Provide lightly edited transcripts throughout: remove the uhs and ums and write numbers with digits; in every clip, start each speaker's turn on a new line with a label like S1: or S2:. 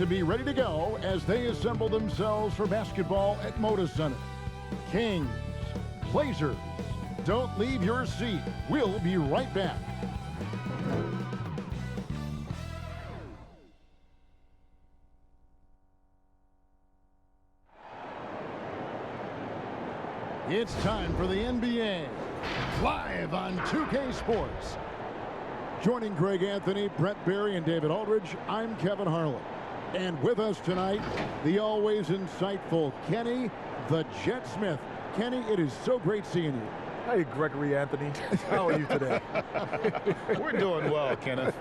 S1: to be ready to go as they assemble themselves for basketball at Moda Center. Kings, Blazers, don't leave your seat. We'll be right back. It's time for the NBA, live on 2K Sports. Joining Greg Anthony, Brett Barry, and David Aldridge, I'm Kevin Harlan. And with us tonight, the always insightful Kenny, the Jet Smith. Kenny, it is so great seeing you.
S2: Hey, Gregory Anthony. How are you today?
S3: We're doing well, Kenneth.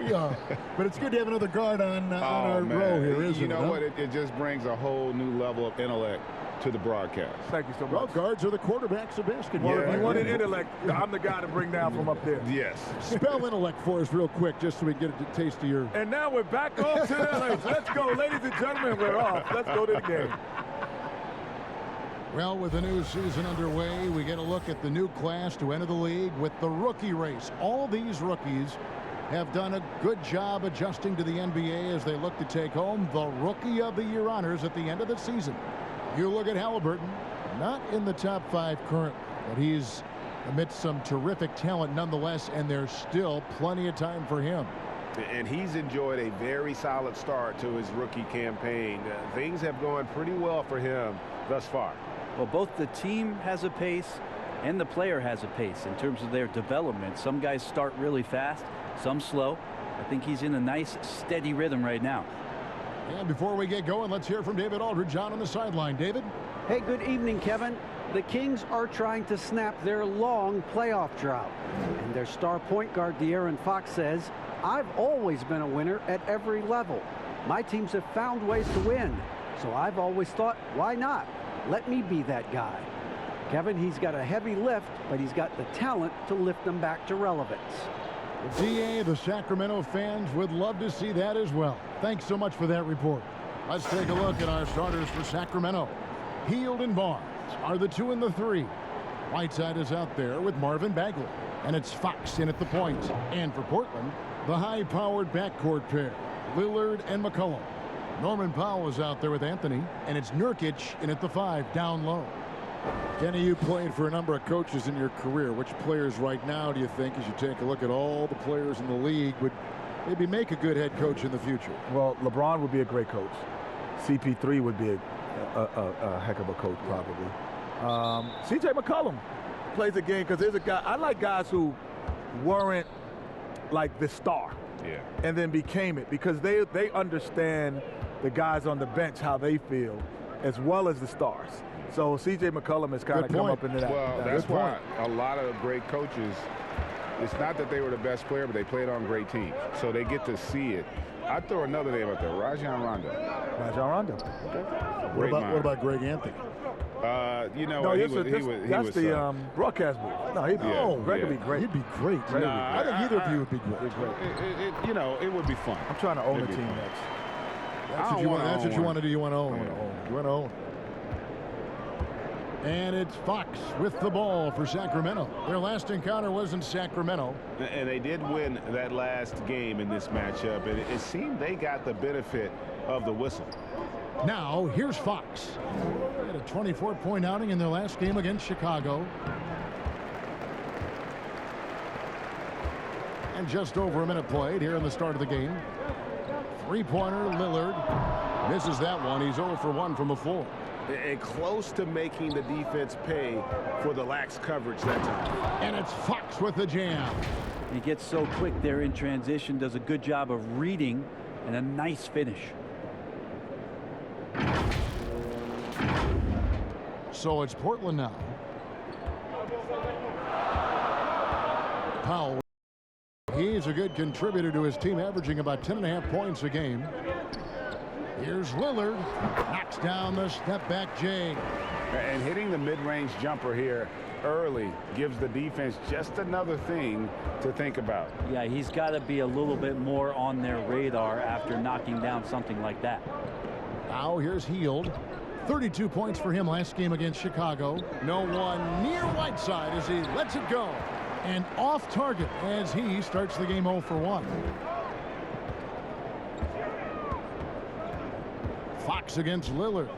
S1: Yeah, but it's good to have another guard on our row here, isn't it?
S3: You know what? It just brings a whole new level of intellect to the broadcast.
S2: Thank you so much.
S1: Well, guards are the quarterbacks of basketball.
S2: Well, if you wanted intellect, I'm the guy to bring down from up there.
S3: Yes.
S1: Spell intellect for us real quick, just so we can get a taste of your...
S2: And now we're back off to the race. Let's go, ladies and gentlemen. We're off. Let's go to the game.
S1: Well, with the new season underway, we get a look at the new class to enter the league with the rookie race. All these rookies have done a good job adjusting to the NBA as they look to take home the Rookie of the Year honors at the end of the season. You look at Halliburton, not in the top 5 currently, but he's amidst some terrific talent nonetheless, and there's still plenty of time for him.
S4: And he's enjoyed a very solid start to his rookie campaign. Things have gone pretty well for him thus far.
S5: Well, both the team has a pace and the player has a pace in terms of their development. Some guys start really fast, some slow. I think he's in a nice, steady rhythm right now.
S1: And before we get going, let's hear from David Aldridge on the sideline. David?
S6: Hey, good evening, Kevin. The Kings are trying to snap their long playoff drought. And their star point guard, De'Aaron Fox, says, I've always been a winner at every level. My teams have found ways to win. So I've always thought, why not? Let me be that guy. Kevin, he's got a heavy lift, but he's got the talent to lift them back to relevance.
S1: DA, the Sacramento fans would love to see that as well. Thanks so much for that report. Let's take a look at our starters for Sacramento. Hield and Barnes are the 2 and the 3. Whiteside is out there with Marvin Bagley. And it's Fox in at the point. And for Portland, the high-powered backcourt pair, Lillard and McCollum. Norman Powell is out there with Anthony. And it's Nurkic in at the 5 down low. Kenny, you played for a number of coaches in your career. Which players right now do you think, as you take a look at all the players in the league, would maybe make a good head coach in the future?
S2: Well, LeBron would be a great coach. CP3 would be a heck of a coach, probably. C.J. McCollum plays a game because there's a guy. I like guys who weren't like the star, and then became it, because they understand the guys on the bench, how they feel, as well as the stars. So C.J. McCollum has kind of come up into that.
S4: Well, that's why a lot of great coaches, it's not that they were the best player, but they played on great teams. So they get to see it. I'd throw another name out there, Rajon Rondo.
S2: Rajon Rondo.
S4: Okay.
S1: What about Greg Anthony?
S4: You know,
S2: No,
S4: he
S2: that's
S4: was
S2: the broadcast booth. No, Greg would be great.
S1: He'd be great. I think either of you would be great.
S4: You know, it would be fun.
S2: I'm trying to own a team next.
S1: That's what you want to do. You want to own. You want to own. And it's Fox with the ball for Sacramento. Their last encounter was in Sacramento.
S4: And they did win that last game in this matchup. And it seemed they got the benefit of the whistle.
S1: Now, here's Fox. They had a 24-point outing in their last game against Chicago. And just over a minute played here in the start of the game. Three-pointer, Lillard. Misses that one. He's 0 for 1 from the floor.
S4: And close to making the defense pay for the lax coverage that time.
S1: And it's Fox with the jam.
S5: He gets so quick there in transition, does a good job of reading, and a nice finish.
S1: So it's Portland now. Powell. He's a good contributor to his team, averaging about 10.5 points a game. Here's Lillard. Knocks down the step-back J.
S4: And hitting the mid-range jumper here early gives the defense just another thing to think about.
S5: Yeah, he's got to be a little bit more on their radar after knocking down something like that.
S1: Now here's Hield. 32 points for him last game against Chicago. No one near Whiteside as he lets it go. And off target as he starts the game 0 for 1. Fox against Lillard.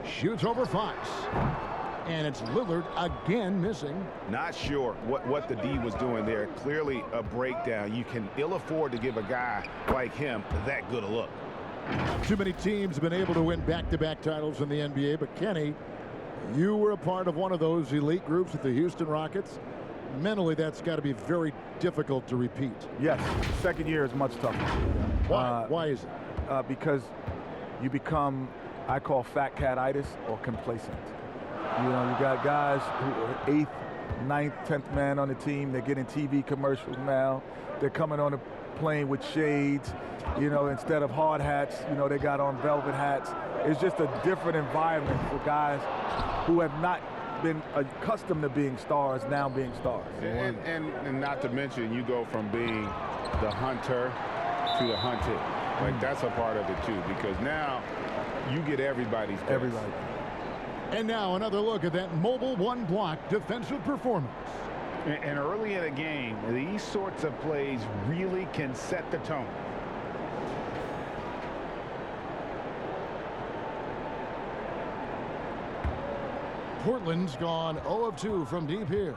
S1: Shoots over Fox. And it's Lillard again missing.
S4: Not sure what the D was doing there. Clearly a breakdown. You can ill afford to give a guy like him that good a look.
S1: Too many teams have been able to win back-to-back titles in the NBA, but Kenny, you were a part of one of those elite groups with the Houston Rockets. Mentally, that's got to be very difficult to repeat.
S2: Yes, second year is much tougher.
S1: Why? Why is it?
S2: Because you become, I call fat cat-itis or complacent. You know, you got guys who are 8th, 9th, 10th man on the team. They're getting TV commercials now. They're coming on the plane with shades. You know, instead of hard hats, you know, they got on velvet hats. It's just a different environment for guys who have not been accustomed to being stars, now being stars.
S4: And not to mention, you go from being the hunter to the hunted. Like, that's a part of it, too, because now you get everybody's best.
S2: Everybody.
S1: And now another look at that mobile one-block defensive performance.
S4: And early in a game, these sorts of plays really can set the tone.
S1: Portland's gone 0 of 2 from deep here.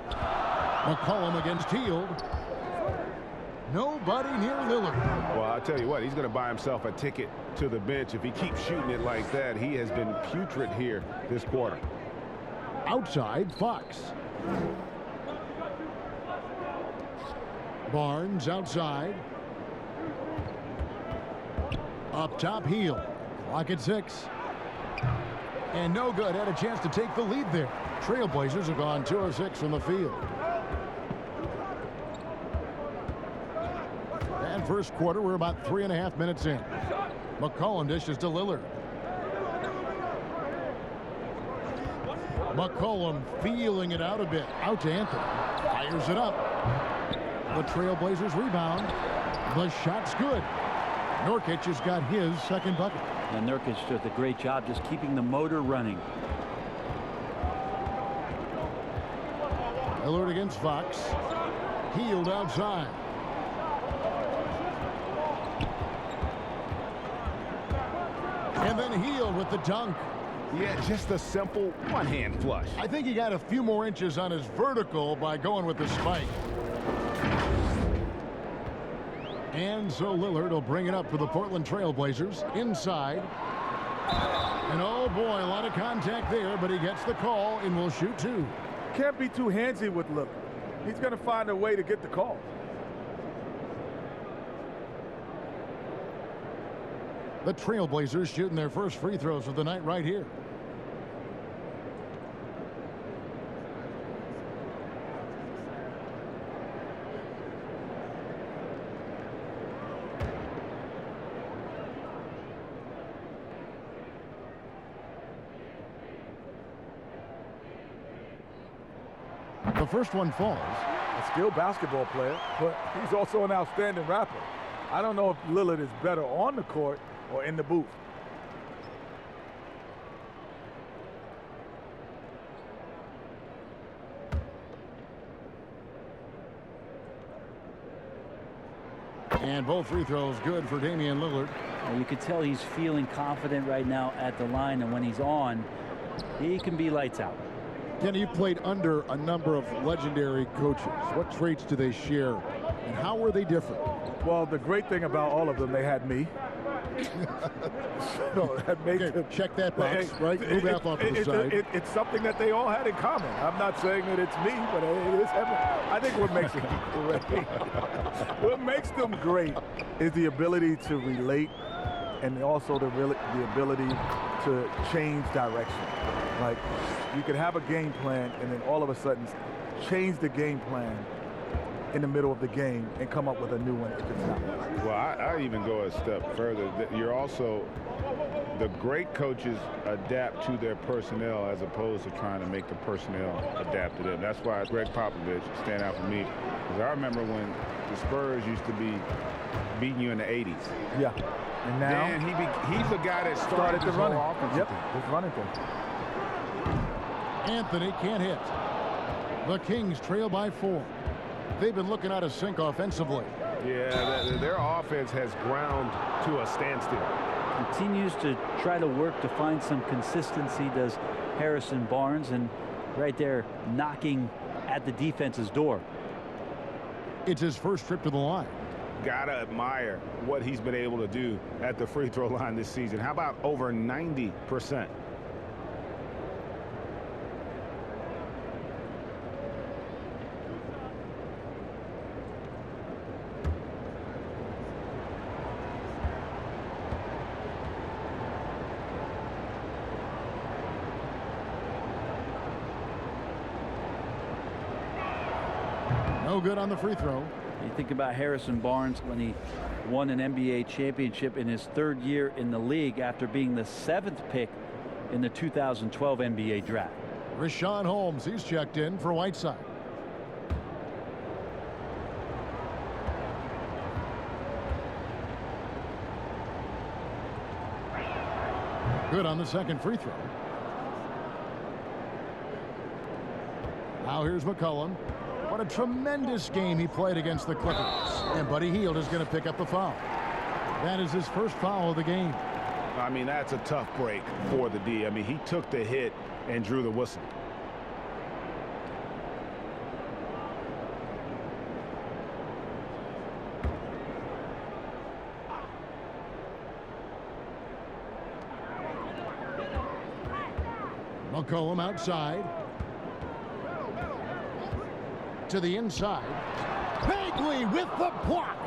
S1: McCollum against Hield. Nobody near Lillard.
S4: Well, I'll tell you what, he's going to buy himself a ticket to the bench. If he keeps shooting it like that, he has been putrid here this quarter.
S1: Outside, Fox. Barnes outside. Up top, Hield. Clock at 6. And no good. Had a chance to take the lead there. Trailblazers have gone 2 of 6 from the field. And first quarter, we're about 3.5 minutes in. McCollum dishes to Lillard. McCollum feeling it out a bit. Out to Anthony. Fires it up. The Trailblazers rebound. The shot's good. Nurkic has got his second bucket.
S5: And Nurkic does a great job just keeping the motor running.
S1: Lillard against Fox. Hield outside. And then Hield with the dunk.
S4: Yeah, just a simple one-hand flush.
S1: I think he got a few more inches on his vertical by going with the spike. And so Lillard will bring it up for the Portland Trailblazers inside. And oh boy, a lot of contact there, but he gets the call and will shoot 2.
S2: Can't be too handsy with Lillard. He's going to find a way to get the call.
S1: The Trailblazers shooting their first free throws of the night right here. The first one falls.
S2: A skilled basketball player, but he's also an outstanding rapper. I don't know if Lillard is better on the court or in the booth.
S1: And both free throws good for Damian Lillard.
S5: And you can tell he's feeling confident right now at the line, and when he's on, he can be lights out.
S1: Kenny, you played under a number of legendary coaches. What traits do they share, and how were they different?
S2: Well, the great thing about all of them, they had me. So that makes
S1: Okay, check that box, right? Move that off to the side.
S2: It's something that they all had in common. I'm not saying that it's me, but it is. I think what makes them great, what makes them great is the ability to relate, and also the ability to change direction. Like, you could have a game plan and then all of a sudden change the game plan in the middle of the game and come up with a new one if it's not.
S4: Well, I even go a step further. You're also, the great coaches adapt to their personnel as opposed to trying to make the personnel adapt to them. That's why Greg Popovich stand out for me. Because I remember when the Spurs used to be beating you in the 80s.
S2: Yeah. And now
S4: he's the guy that started
S2: the running.
S4: Yep,
S2: his running thing.
S1: Anthony can't hit. The Kings trail by 4. They've been looking out of sync offensively.
S4: Yeah, their offense
S3: offense has ground to a standstill.
S5: Continues to try to work to find some consistency, does Harrison Barnes, and right there knocking at the defense's door.
S1: It's his first trip to the line.
S4: Gotta admire what he's been able to do at the free throw line this season. How about over 90%?
S1: No good on the free throw.
S5: You think about Harrison Barnes when he won an NBA championship in his 3rd year in the league after being the 7th pick in the 2012 NBA draft.
S1: Rashawn Holmes, he's checked in for Whiteside. Good on the second free throw. Now here's McCollum. What a tremendous game he played against the Clippers. And Buddy Hield is going to pick up the foul. That is his first foul of the game.
S4: I mean, that's a tough break for the D. I mean, he took the hit and drew the whistle.
S1: McCollum outside. To the inside. Bagley with the block.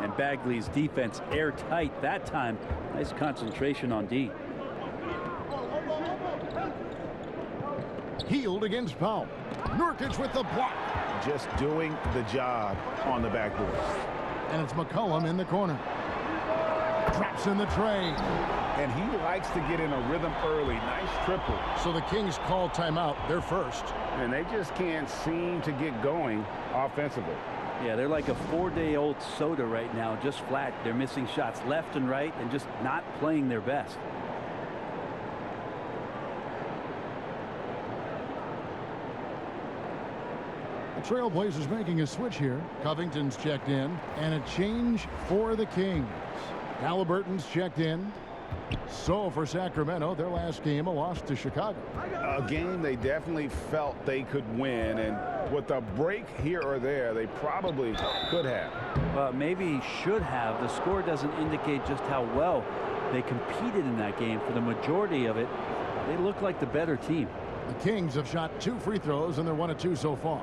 S5: And Bagley's defense airtight that time. Nice concentration on D.
S1: Hield against Powell. Nurkic with the block.
S4: Just doing the job on the backboard.
S1: And it's McCollum in the corner. Drops in the tray.
S4: And he likes to get in a rhythm early. Nice triple.
S1: So the Kings call timeout. They're first.
S4: And they just can't seem to get going offensively.
S5: Yeah, they're like a 4-day-old soda right now, just flat. They're missing shots left and right and just not playing their best.
S1: The Trailblazers making a switch here. Covington's checked in. And a change for the Kings. Halliburton's checked in. So for Sacramento, their last game, a loss to Chicago.
S4: A game they definitely felt they could win, and with a break here or there, they probably could have.
S5: Maybe should have. The score doesn't indicate just how well they competed in that game. For the majority of it, they look like the better team.
S1: The Kings have shot 2 free throws, and they're 1 of 2 so far.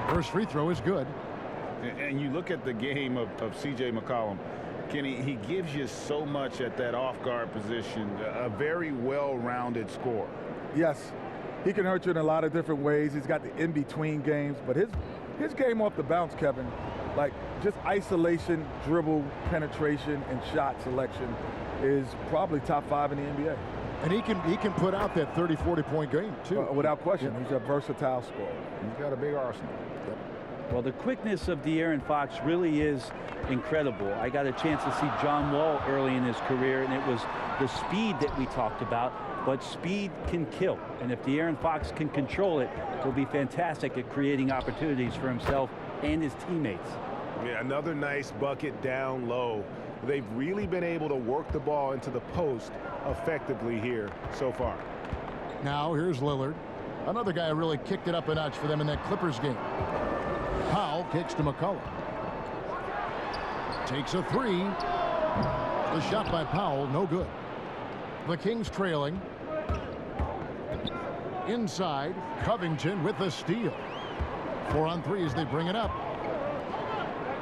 S1: First free throw is good.
S4: And you look at the game of C.J. McCollum, Kenny, he gives you so much at that off-guard position, a very well-rounded scorer.
S2: Yes, he can hurt you in a lot of different ways. He's got the in-between games, but his game off the bounce, Kevin, like just isolation, dribble, penetration, and shot selection is probably top 5 in the NBA.
S1: And he can put out that 30-40 point game too.
S2: Without question. Yeah. He's a versatile scorer.
S4: He's got a big arsenal.
S5: Well, the quickness of De'Aaron Fox really is incredible. I got a chance to see John Wall early in his career, and it was the speed that we talked about. But speed can kill, and if De'Aaron Fox can control it, he'll be fantastic at creating opportunities for himself and his teammates.
S3: Yeah, another nice bucket down low. They've really been able to work the ball into the post effectively here so far.
S1: Now here's Lillard. Another guy who really kicked it up a notch for them in that Clippers game. Powell kicks to McCollum. Takes a 3. The shot by Powell, no good. The Kings trailing. Inside, Covington with the steal. 4 on 3 as they bring it up.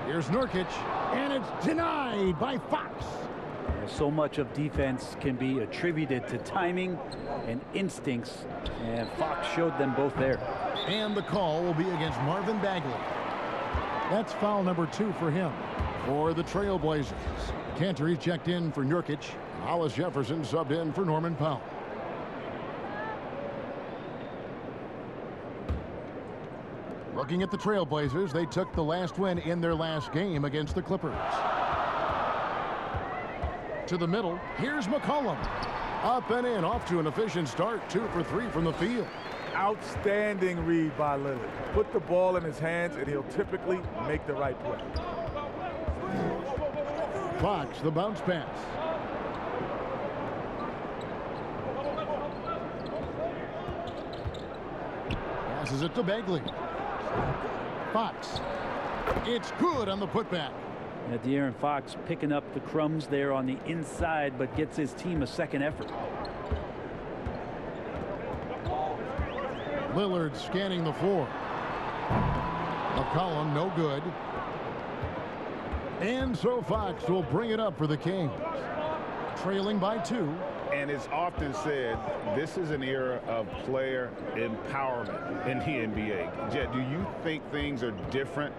S1: Here's Nurkic, and it's denied by Fox.
S5: So much of defense can be attributed to timing and instincts, and Fox showed them both there.
S1: And the call will be against Marvin Bagley. That's foul number 2 for him. For the Trailblazers, Cantor checked in for Nurkic. Hollis Jefferson subbed in for Norman Powell. Looking at the Trailblazers, they took the last win in their last game against the Clippers. To the middle, here's McCollum. Up and in, off to an efficient start. 2 for 3 from the field.
S2: Outstanding read by Lillard. Put the ball in his hands, and he'll typically make the right play.
S1: Fox, the bounce pass. Passes it to Bagley. Fox. It's good on the putback.
S5: Yeah, De'Aaron Fox picking up the crumbs there on the inside, but gets his team a second effort.
S1: Lillard scanning the floor. McCollum, no good. And so Fox will bring it up for the Kings. Trailing by 2.
S4: And it's often said this is an era of player empowerment in the NBA. Jet, do you think things are different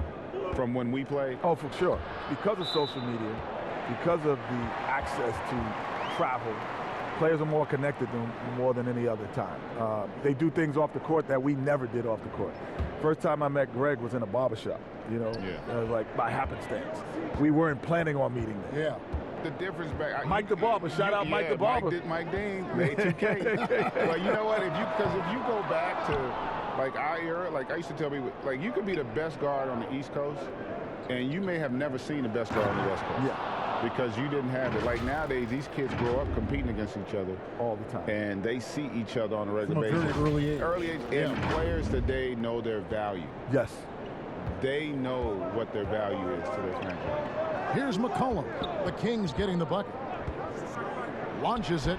S4: from when we played?
S2: Oh, for sure. Because of social media, because of the access to travel, players are more connected than more than any other time. They do things off the court that we never did off the court. First time I met Greg was in a barbershop, you know, like by happenstance. We weren't planning on meeting there.
S1: Yeah.
S4: The difference back.
S2: Mike the Barber, shout out Mike the Barber.
S4: Mike Dean, made 2K. But you know what? Because if you go back to like our era, like I used to tell people, like you could be the best guard on the East Coast, and you may have never seen the best guard on the West Coast.
S2: Yeah.
S4: Because you didn't have it. Like nowadays, these kids grow up competing against each other
S2: all the time,
S4: and they see each other on a regular
S1: From a
S4: basis.
S1: very early age.
S4: Early age, and players today know their value.
S2: Yes.
S4: They know what their value is to their franchise.
S1: Here's McCollum. The Kings getting the bucket. Launches it.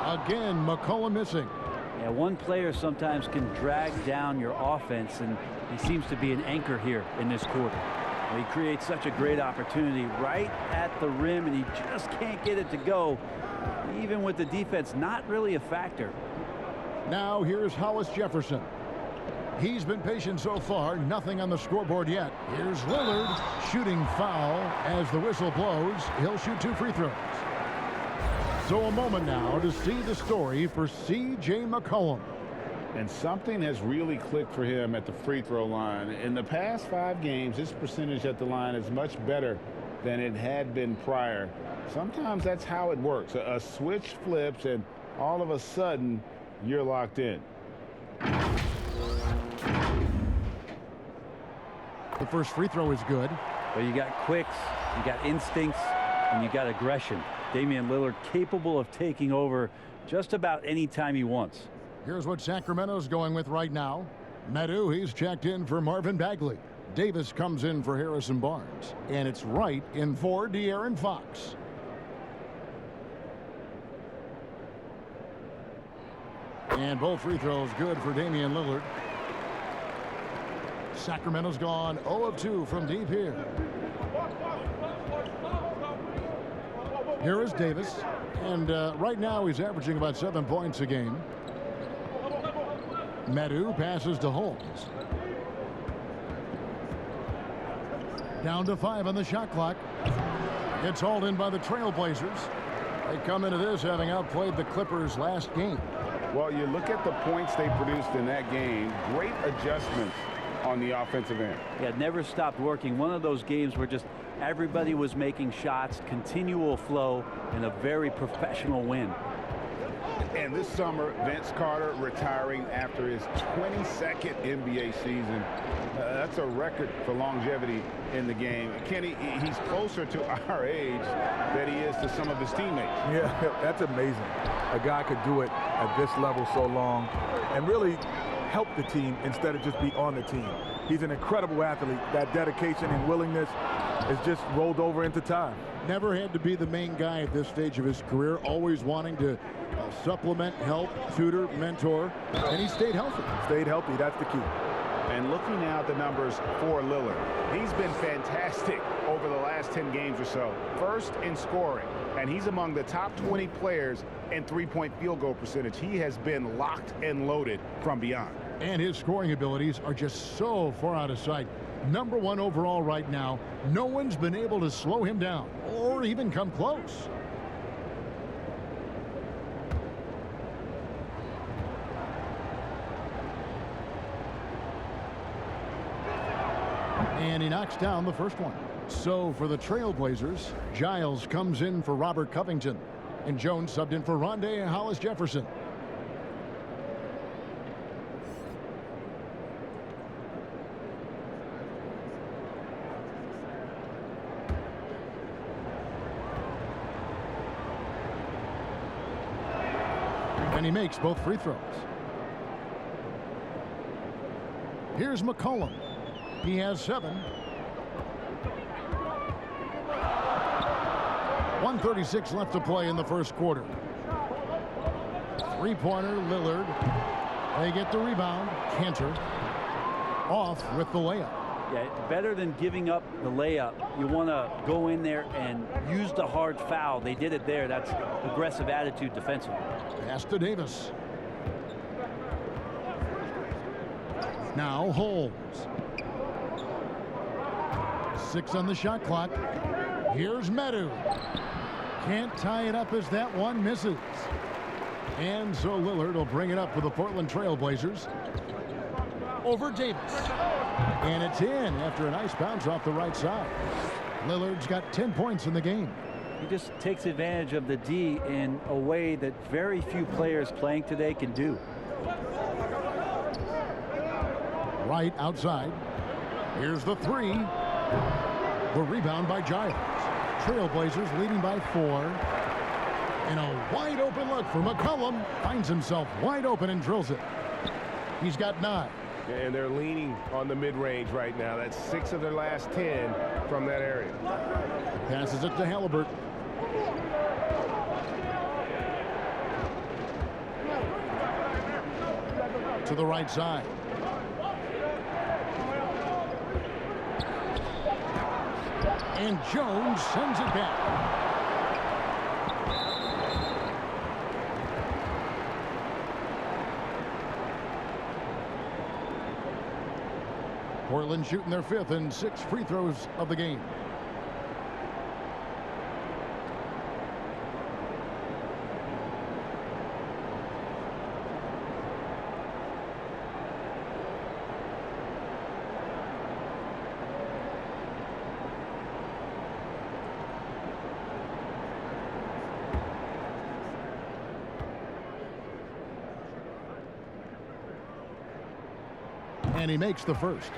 S1: Again, McCollum missing.
S5: Yeah, one player sometimes can drag down your offense, and he seems to be an anchor here in this quarter. He creates such a great opportunity right at the rim, and he just can't get it to go, even with the defense not really a factor.
S1: Now here's Hollis Jefferson. He's been patient so far, nothing on the scoreboard yet. Here's Lillard, shooting foul as the whistle blows. He'll shoot 2 free throws. So a moment now to see the story for C.J. McCollum.
S4: And something has really clicked for him at the free throw line. In the past 5 games, his percentage at the line is much better than it had been prior. Sometimes that's how it works. A switch flips, and all of a sudden, you're locked in.
S1: The first free throw is good.
S5: But you got quicks, you got instincts, and you got aggression. Damian Lillard capable of taking over just about any time he wants.
S1: Here's what Sacramento's going with right now. Medu, he's checked in for Marvin Bagley. Davis comes in for Harrison Barnes. And it's right in for De'Aaron Fox. And both free throws good for Damian Lillard. Sacramento's gone 0 of 2 from deep here. Here is Davis. And right now he's averaging about 7 points a game. Medu passes to Holmes. Down to 5 on the shot clock. It's hauled in by the Trailblazers. They come into this having outplayed the Clippers last game.
S4: Well, you look at the points they produced in that game. Great adjustments on the offensive end.
S5: Yeah, never stopped working. One of those games where just everybody was making shots, continual flow, and a very professional win.
S4: And this summer, Vince Carter retiring after his 22nd NBA season. That's a record for longevity in the game. Kenny, he's closer to our age than he is to some of his teammates.
S2: Yeah, that's amazing. A guy could do it at this level so long and really help the team instead of just be on the team. He's an incredible athlete. That dedication and willingness is just rolled over into time.
S1: Never had to be the main guy at this stage of his career, always wanting to supplement, help, tutor, mentor, and he stayed healthy.
S2: Stayed healthy, that's the key.
S4: And looking now at the numbers for Lillard, he's been fantastic over the last 10 games or so. First in scoring, and he's among the top 20 players in three-point field goal percentage. He has been locked and loaded from beyond.
S1: And his scoring abilities are just so far out of sight. #1 overall right now. No one's been able to slow him down or even come close. And he knocks down the first one. So for the Trailblazers, Giles comes in for Robert Covington, and Jones subbed in for Rondé Hollis Jefferson. And he makes both free throws. Here's McCollum. He has 7. 1:36 left to play in the first quarter. Three-pointer, Lillard. They get the rebound. Cantor off with the layup.
S5: Yeah, better than giving up the layup. You want to go in there and use the hard foul. They did it there. That's aggressive attitude defensively.
S1: Pass to Davis. Now Holmes. 6 on the shot clock. Here's Medu. Can't tie it up as that one misses. And so Lillard will bring it up for the Portland Trailblazers. Over Davis. And it's in after a nice bounce off the right side. Lillard's got 10 points in the game.
S5: He just takes advantage of the D in a way that very few players playing today can do.
S1: Right outside. Here's the 3. The rebound by Giles. Trailblazers leading by 4. And a wide open look for McCollum. Finds himself wide open and drills it. He's got 9.
S3: And they're leaning on the mid-range right now. That's 6 of their last 10 from that area.
S1: Passes it to Halliburton. To the right side. And Jones sends it back. Portland shooting their 5th and 6th free throws of the game. And he makes the first.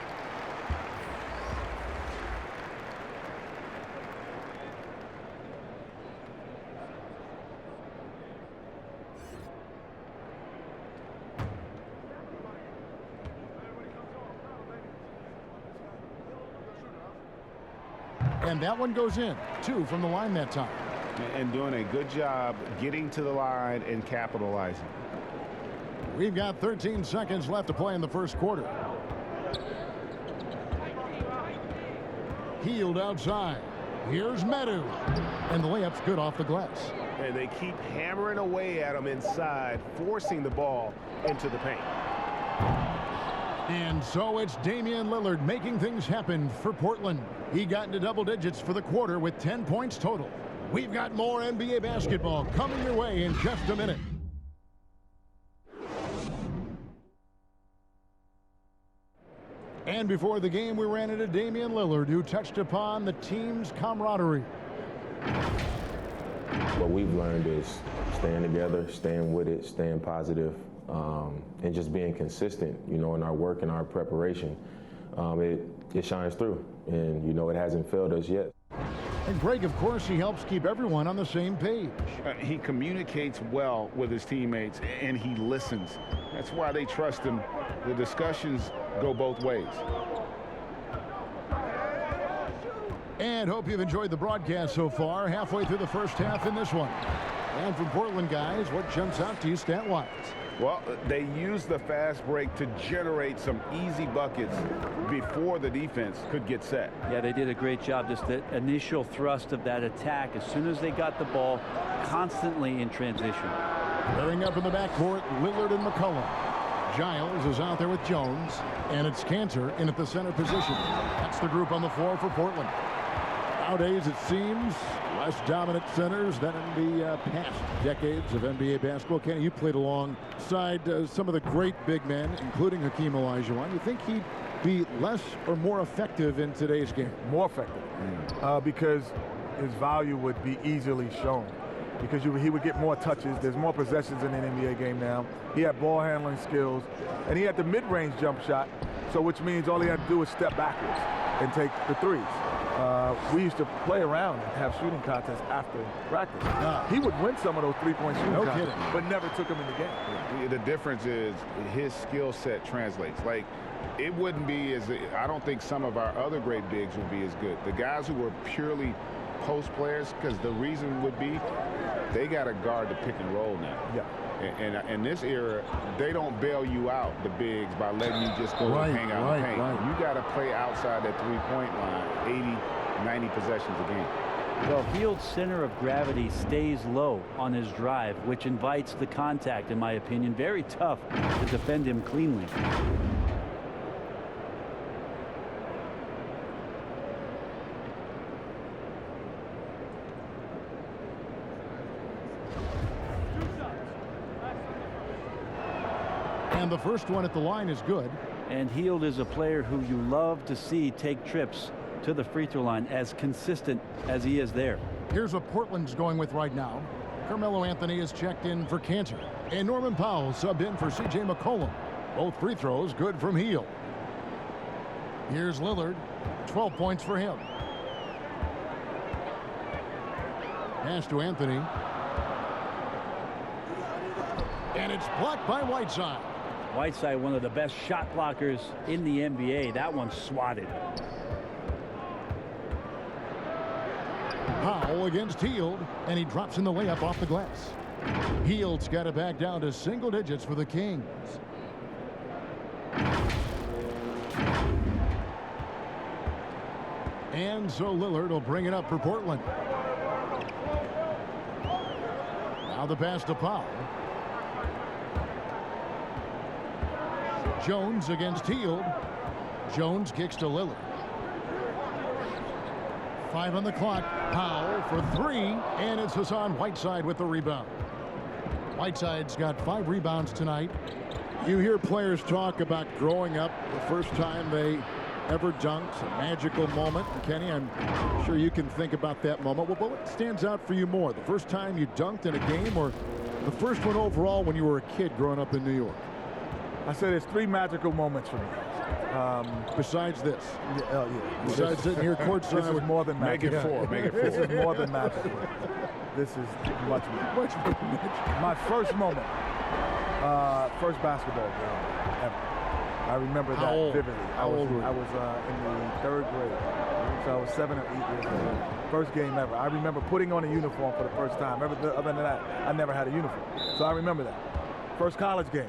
S1: And that one goes in. 2 from the line that time.
S3: And doing a good job getting to the line and capitalizing.
S1: We've got 13 seconds left to play in the first quarter. Healed outside. Here's Medu. And the layup's good off the glass.
S3: And they keep hammering away at him inside, forcing the ball into the paint.
S1: And so it's Damian Lillard making things happen for Portland. He got into double digits for the quarter with 10 points total. We've got more NBA basketball coming your way in just a minute. And before the game, we ran into Damian Lillard, who touched upon the team's camaraderie.
S7: What we've learned is staying together, staying with it, staying positive, and just being consistent, you know, in our work and our preparation. It shines through, and, you know, it hasn't failed us yet.
S1: And Greg, of course, he helps keep everyone on the same page.
S4: He communicates well with his teammates, and he listens. That's why they trust him. The discussions go both ways.
S1: And hope you've enjoyed the broadcast so far. Halfway through the first half in this one. And from Portland, guys, what jumps out to you stat-wise?
S3: Well, they use the fast break to generate some easy buckets before the defense could get set.
S5: Yeah, they did a great job. Just the initial thrust of that attack, as soon as they got the ball, constantly in transition.
S1: Pairing up in the backcourt, Lillard and McCollum. Giles is out there with Jones, and it's Cantor in at the center position. That's the group on the floor for Portland. Nowadays, it seems, less dominant centers than in the past decades of NBA basketball. Kenny, you played alongside some of the great big men, including Hakeem Olajuwon. You think he'd be less or more effective in today's game?
S2: More effective, because his value would be easily shown. Because he would get more touches. There's more possessions in an NBA game now. He had ball handling skills, and he had the mid-range jump shot, so which means all he had to do was step backwards and take the threes. We used to play around and have shooting contests after practice. He would win some of those three-point shooting contests, but never took them in the game.
S4: The difference is his skill set translates. Like, it wouldn't be as, I don't think some of our other great bigs would be as good. The guys who were purely post players, because the reason would be they got to guard the pick and roll now.
S2: Yeah.
S4: And in this era, they don't bail you out, the bigs, by letting you just go and hang out in the paint. You got to play outside that three-point line 80, 90 possessions a game.
S5: Well, Hield's center of gravity stays low on his drive, which invites the contact, in my opinion. Very tough to defend him cleanly.
S1: And the first one at the line is good.
S5: And Hield is a player who you love to see take trips to the free throw line, as consistent as he is there.
S1: Here's what Portland's going with right now. Carmelo Anthony is checked in for Cantor, and Norman Powell subbed in for C.J. McCollum. Both free throws good from Hield. Here's Lillard, 12 points for him. Pass to Anthony. And it's blocked by Whiteside.
S5: Whiteside, one of the best shot blockers in the NBA. That one's swatted.
S1: Powell against Hield, and he drops in the layup off the glass. Hield's got it back down to single digits for the Kings. And so Lillard will bring it up for Portland. Now the pass to Powell. Jones against Hield. Jones kicks to Lillard. 5 on the clock. Powell for 3, and it's Hassan Whiteside with the rebound. Whiteside's got 5 rebounds tonight. You hear players talk about growing up, the first time they ever dunked, a magical moment. Kenny, I'm sure you can think about that moment. Well, what stands out for you more, the first time you dunked in a game, or the first one overall when you were a kid growing up in New York?
S2: I said there's 3 magical moments for me.
S1: Besides this?
S2: Yeah.
S1: Besides sitting here courtside.
S2: This is more than magic.
S4: Make it 4. Make it 4.
S2: This is more than magic. This is much more. My first moment, first basketball game ever. I remember that vividly. I was in the 3rd grade, so I was 7 or 8 years old. First game ever. I remember putting on a uniform for the first time. Other than that, I never had a uniform. So I remember that. First college game,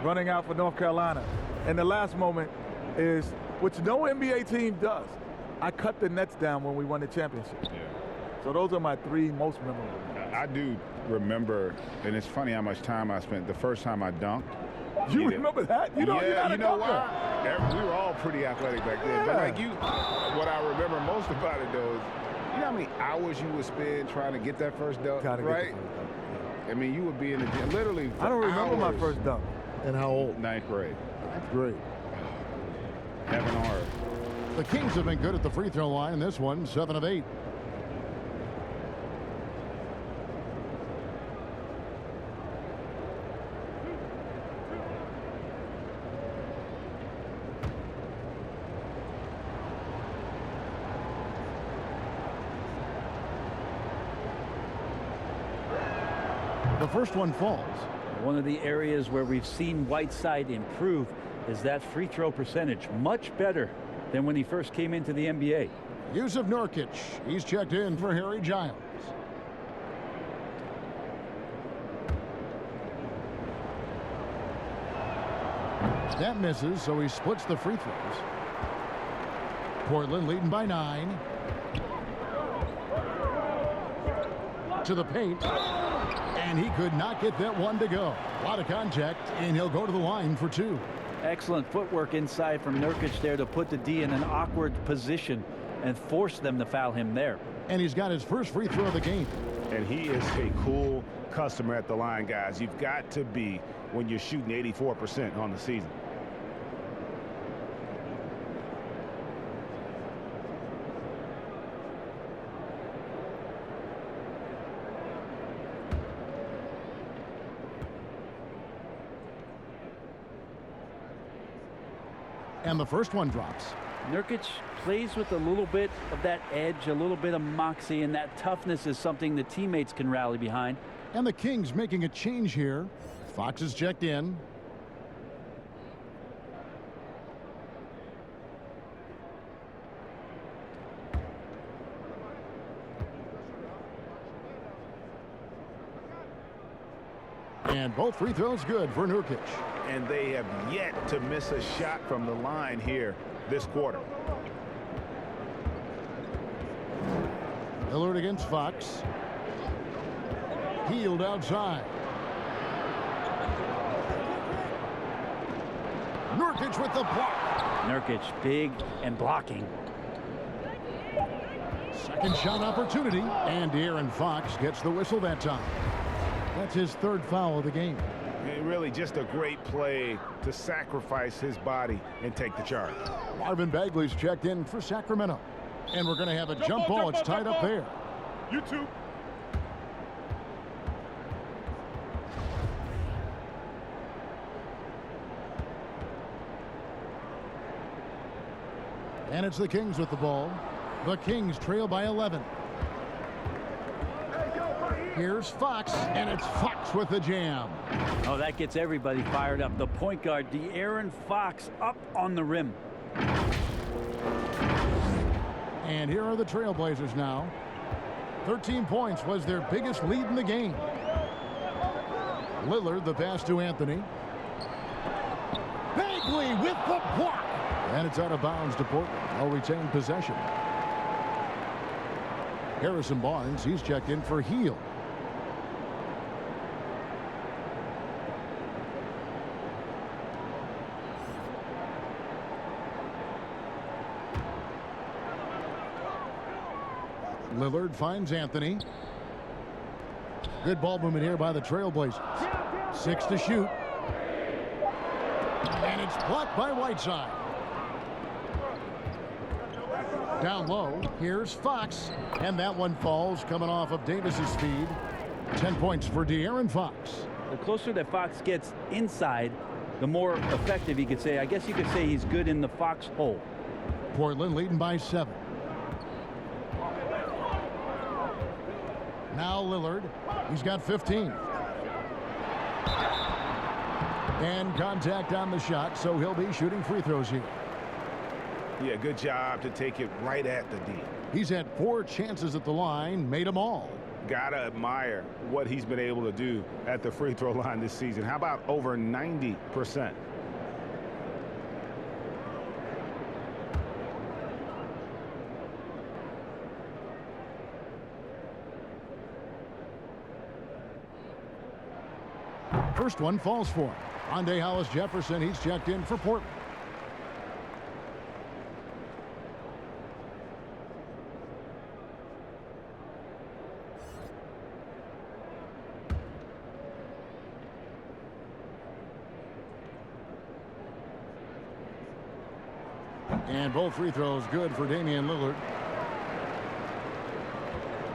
S2: running out for North Carolina. And the last moment is, which no NBA team does, I cut the nets down when we won the championship.
S4: Yeah.
S2: So those are my 3 most memorable games.
S4: I do remember, and it's funny how much time I spent the first time I dunked.
S2: You remember that? You know
S4: why? We were all pretty athletic back then. But like what I remember most about it though is, you know how many hours you would spend trying to get that first dunk, right? I mean, you would be in the gym literally for
S2: I don't remember
S4: hours.
S2: my first dunk.
S1: And how old?
S4: 9th grade.
S1: 9th grade.
S4: Heaven on earth.
S1: The Kings have been good at the free throw line in this one, 7 of 8. The first one falls.
S5: One of the areas where we've seen Whiteside improve is that free throw percentage. Much better than when he first came into the NBA.
S1: Yusuf Nurkic, he's checked in for Harry Giles. That misses, so he splits the free throws. Portland leading by 9. To the paint. And he could not get that one to go. A lot of contact, and he'll go to the line for 2.
S5: Excellent footwork inside from Nurkic there to put the D in an awkward position and force them to foul him there.
S1: And he's got his first free throw of the game.
S3: And he is a cool customer at the line, guys. You've got to be when you're shooting 84% on the season.
S1: And the first one drops.
S5: Nurkic plays with a little bit of that edge, a little bit of moxie, and that toughness is something the teammates can rally behind.
S1: And the Kings making a change here. Fox is checked in. And both free throws good for Nurkic.
S3: And they have yet to miss a shot from the line here this quarter.
S1: Lillard against Fox. Healed outside. Nurkic with the block.
S5: Nurkic big and blocking.
S1: Second shot opportunity. And De'Aaron Fox gets the whistle that time. That's his third foul of the game.
S3: And really just a great play to sacrifice his body and take the charge.
S1: Marvin Bagley's checked in for Sacramento. And we're going to have a jump ball. It's tied up there.
S3: You too.
S1: And it's the Kings with the ball. The Kings trail by 11. Here's Fox, and it's Fox with the jam.
S5: Oh, that gets everybody fired up. The point guard, De'Aaron Fox, up on the rim.
S1: And here are the Trailblazers now. 13 points was their biggest lead in the game. Lillard, the pass to Anthony. Bagley with the block. And it's out of bounds to Portland. They'll retain possession. Harrison Barnes, he's checked in for Hield. Lillard finds Anthony. Good ball movement here by the Trailblazers. 6 to shoot. And it's blocked by Whiteside. Down low, here's Fox. And that one falls coming off of Davis's speed. 10 points for De'Aaron Fox.
S5: The closer that Fox gets inside, the more effective he could say. I guess you could say he's good in the Fox hole.
S1: Portland leading by 7. Now Lillard, he's got 15. And contact on the shot, so he'll be shooting free throws here.
S3: Yeah, good job to take it right at the D.
S1: He's had 4 chances at the line, made them all.
S3: Gotta admire what he's been able to do at the free throw line this season. How about over 90%?
S1: First one falls for him. Rondae Hollis-Jefferson, he's checked in for Portland. And both free throws good for Damian Lillard.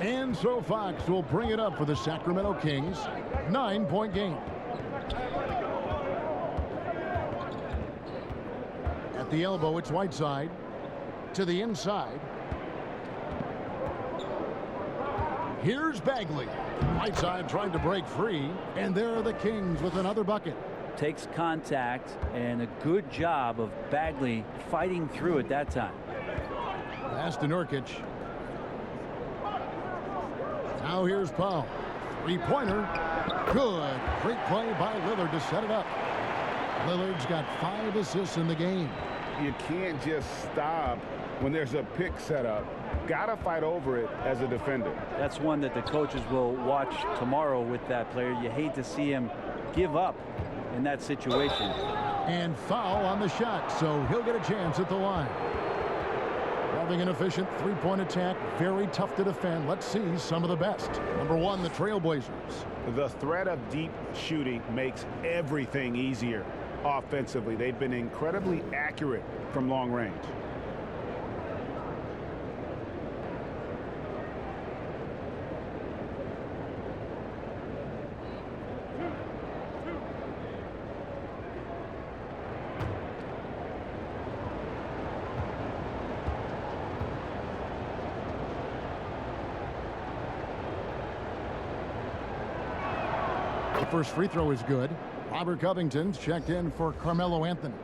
S1: And so Fox will bring it up for the Sacramento Kings. 9-point game. At the elbow, it's Whiteside. To the inside. Here's Bagley. Whiteside trying to break free. And there are the Kings with another bucket.
S5: Takes contact, and a good job of Bagley fighting through at that time.
S1: Pass to Nurkic. Now here's Powell. Three-pointer. Good. Great play by Lillard to set it up. Lillard's got 5 assists in the game.
S4: You can't just stop when there's a pick set up got to fight over it as a defender.
S5: That's one that the coaches will watch tomorrow with that player. You hate to see him give up in that situation.
S1: And foul on the shot, so he'll get a chance at the line. Having an efficient three-point attack, very tough to defend. Let's see some of the best. Number one, the Trailblazers.
S3: The threat of deep shooting makes everything easier offensively. They've been incredibly accurate from long range.
S1: The first free throw is good. Robert Covington's checked in for Carmelo Anthony.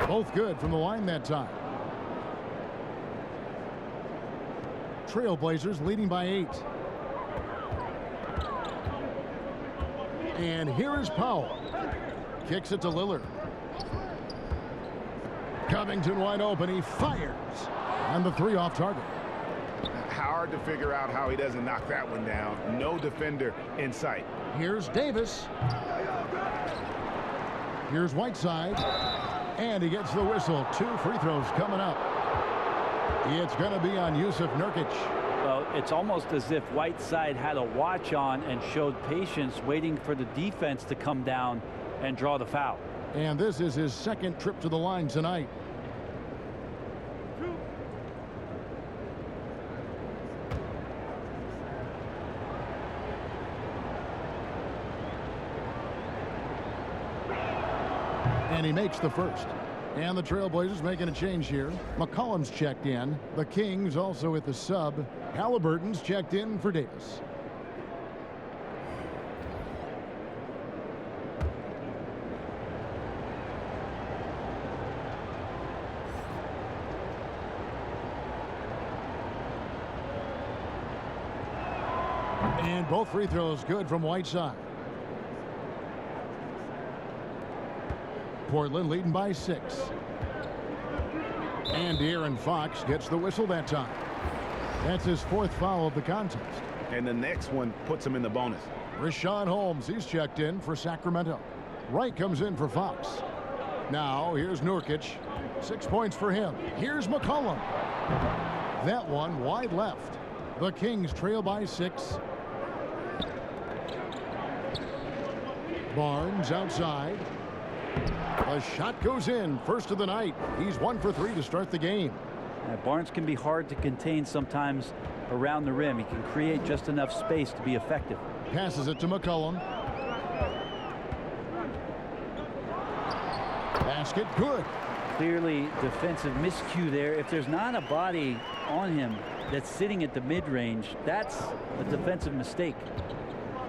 S1: Both good from the line that time. Trailblazers leading by 8. And here is Powell. Kicks it to Lillard. Covington wide open. He fires. And the three off target.
S3: Hard to figure out how he doesn't knock that one down. No defender in sight.
S1: Here's Davis. Here's Whiteside. And he gets the whistle. 2 free throws coming up. It's going to be on Yusuf Nurkic.
S5: Well, it's almost as if Whiteside had a watch on and showed patience, waiting for the defense to come down and draw the foul.
S1: And this is his second trip to the line tonight. And he makes the first. And the Trailblazers making a change here. McCollum's checked in. The Kings also at the sub. Halliburton's checked in for Davis. And both free throws good from Whiteside. Portland leading by 6. And De'Aaron Fox gets the whistle that time. That's his 4th foul of the contest.
S3: And the next one puts him in the bonus.
S1: Rashawn Holmes, he's checked in for Sacramento. Wright comes in for Fox. Now here's Nurkic. 6 points for him. Here's McCollum. That one wide left. The Kings trail by 6. Barnes outside. A shot goes in. First of the night. He's 1 for 3 to start the game.
S5: Barnes can be hard to contain sometimes around the rim. He can create just enough space to be effective.
S1: Passes it to McCollum. Basket good.
S5: Clearly defensive miscue there. If there's not a body on him that's sitting at the mid-range, that's a defensive mistake.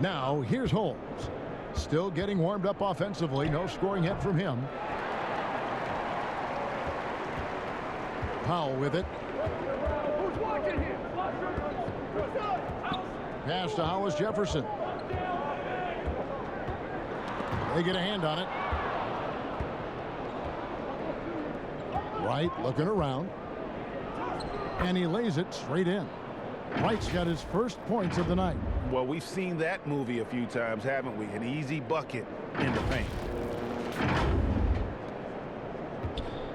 S1: Now here's Holmes. Still getting warmed up offensively. No scoring hit from him. Powell with it. Pass to Hollis Jefferson. They get a hand on it. Wright looking around. And he lays it straight in. Wright's got his first points of the night.
S3: Well, we've seen that movie a few times, haven't we? An easy bucket in the paint.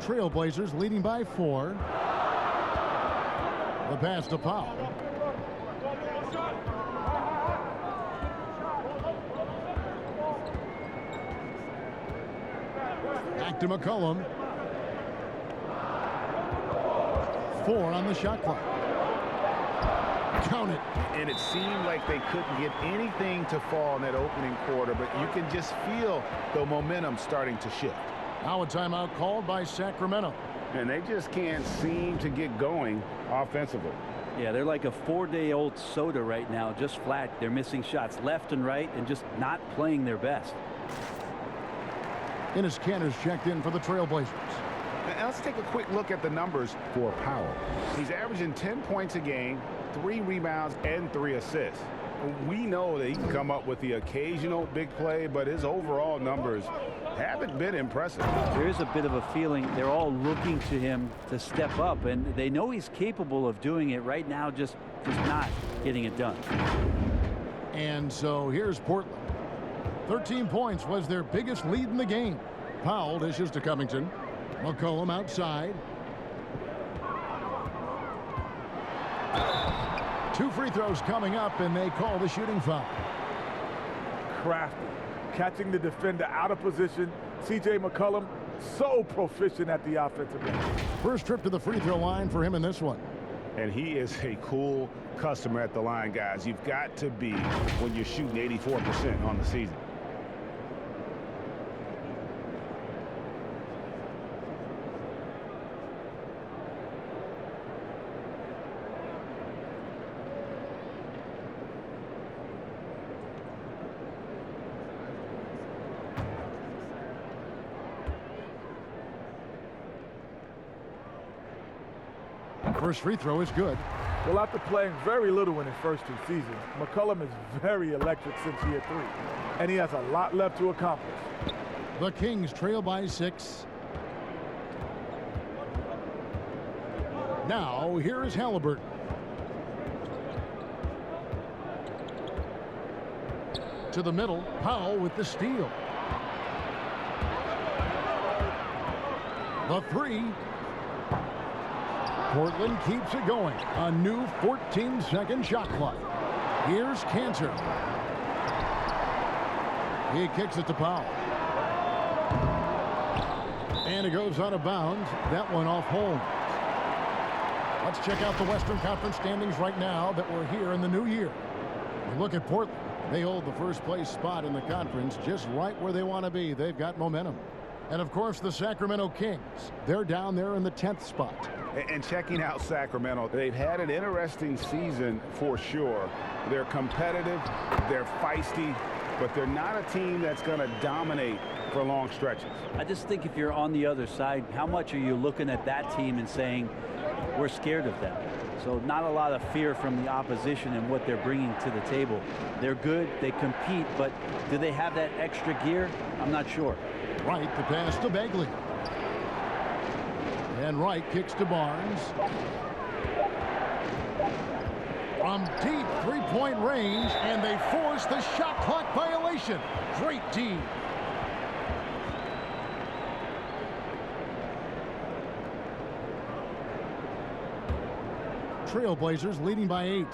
S1: Trailblazers leading by 4. The pass to Powell. Back to McCollum. 4 on the shot clock. Count it.
S3: And it seemed like they couldn't get anything to fall in that opening quarter, but you can just feel the momentum starting to shift.
S1: Now a timeout called by Sacramento.
S4: And they just can't seem to get going offensively.
S5: Yeah, they're like a 4-day-old soda right now, just flat. They're missing shots left and right and just not playing their best.
S1: Enes Kanter's checked in for the Trailblazers.
S3: Now let's take a quick look at the numbers for Powell. He's averaging 10 points a game, 3 rebounds, and 3 assists. We know that he can come up with the occasional big play, but his overall numbers haven't been impressive.
S5: There is a bit of a feeling they're all looking to him to step up, and they know he's capable of doing it right now, just not getting it done.
S1: And so here's Portland. 13 points was their biggest lead in the game. Powell dishes to Covington. McCollum outside. 2 free throws coming up, and they call the shooting foul.
S2: Crafty, catching the defender out of position. C.J. McCollum, so proficient at the offensive end.
S1: First trip to the free throw line for him in this one.
S3: And he is a cool customer at the line, guys. You've got to be when you're shooting 84% on the season.
S1: First free throw is good.
S2: Well, after playing very little in his first 2 seasons, McCollum is very electric since year 3, and he has a lot left to accomplish.
S1: The Kings trail by 6. Now, here is Halliburton. To the middle, Powell with the steal. The 3. Portland keeps it going. A new 14-second shot clock. Here's Kanter. He kicks it to Powell. And it goes out of bounds. That one off Holmes. Let's check out the Western Conference standings right now that we're here in the new year. We look at Portland. They hold the first place spot in the conference just right where they want to be. They've got momentum. And of course the Sacramento Kings. They're down there in the 10th spot.
S3: And checking out Sacramento, they've had an interesting season for sure. They're competitive, they're feisty, but they're not a team that's going to dominate for long stretches.
S5: I just think if you're on the other side, how much are you looking at that team and saying, we're scared of them? So not a lot of fear from the opposition and what they're bringing to the table. They're good, they compete, but do they have that extra gear? I'm not sure.
S1: Wright, the pass to Bagley. And Wright kicks to Barnes. From deep three-point range, and they force the shot clock violation. Great team. Trailblazers leading by 8.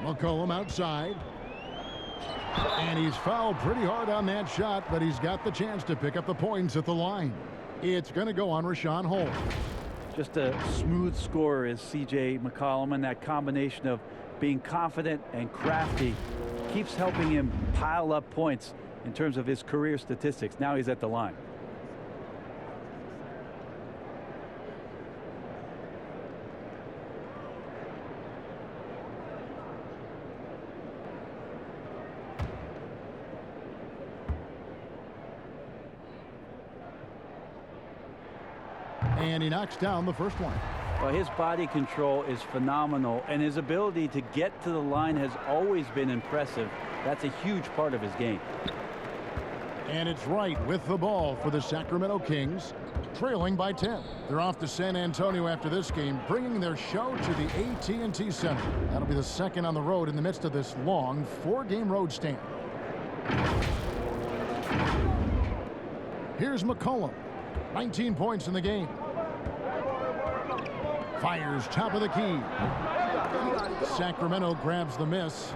S1: McCollum outside. And he's fouled pretty hard on that shot, but he's got the chance to pick up the points at the line. It's going to go on Rashawn Holmes.
S5: Just a smooth scorer is C.J. McCollum, and that combination of being confident and crafty keeps helping him pile up points in terms of his career statistics. Now he's at the line.
S1: And he knocks down the first one.
S5: Well, his body control is phenomenal, and his ability to get to the line has always been impressive. That's a huge part of his game.
S1: And it's Wright with the ball for the Sacramento Kings, trailing by 10. They're off to San Antonio after this game, bringing their show to the AT&T Center. That'll be the second on the road in the midst of this long 4-game road stand. Here's McCollum. 19 points in the game. Fires top of the key. Sacramento grabs the miss.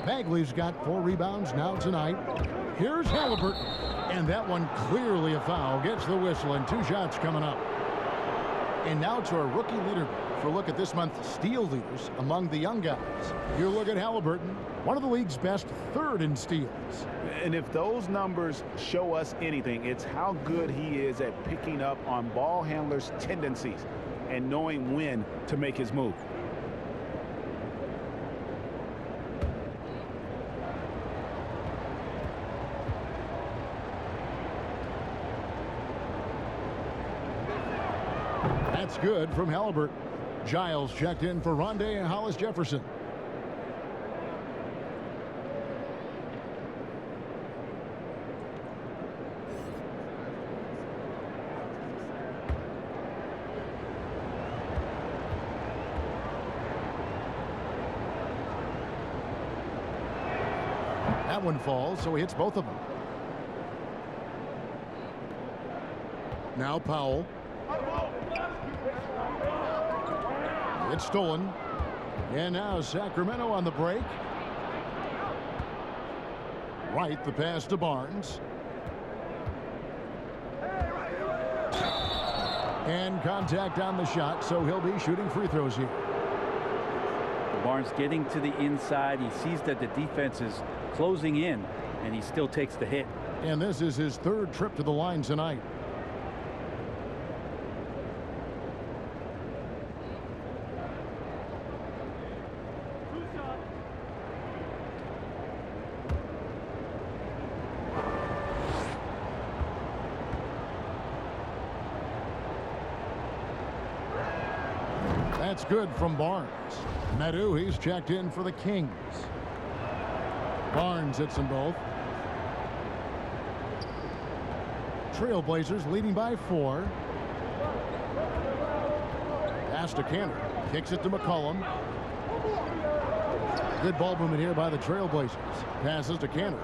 S1: Bagley's got 4 rebounds now tonight. Here's Halliburton. And that one clearly a foul. Gets the whistle, and 2 shots coming up. And now to our rookie leaderboard for a look at this month's steal leaders among the young guys. You look at Halliburton, one of the league's best, 3rd in steals.
S3: And if those numbers show us anything, it's how good he is at picking up on ball handlers' tendencies and knowing when to make his move.
S1: That's good from Halliburton. Giles checked in for Rondé Hollis-Jefferson. That one falls, so he hits both of them. Now Powell. It's stolen. And now Sacramento on the break. Right, the pass to Barnes. And contact on the shot, so he'll be shooting free throws here.
S5: Barnes getting to the inside. He sees that the defense is closing in, and he still takes the hit.
S1: And this is his third trip to the line tonight. That's good from Barnes. Medu, he's checked in for the Kings. Barnes hits them both. Trailblazers leading by 4. Pass to Cantor. Kicks it to McCollum. Good ball movement here by the Trailblazers. Passes to Cantor.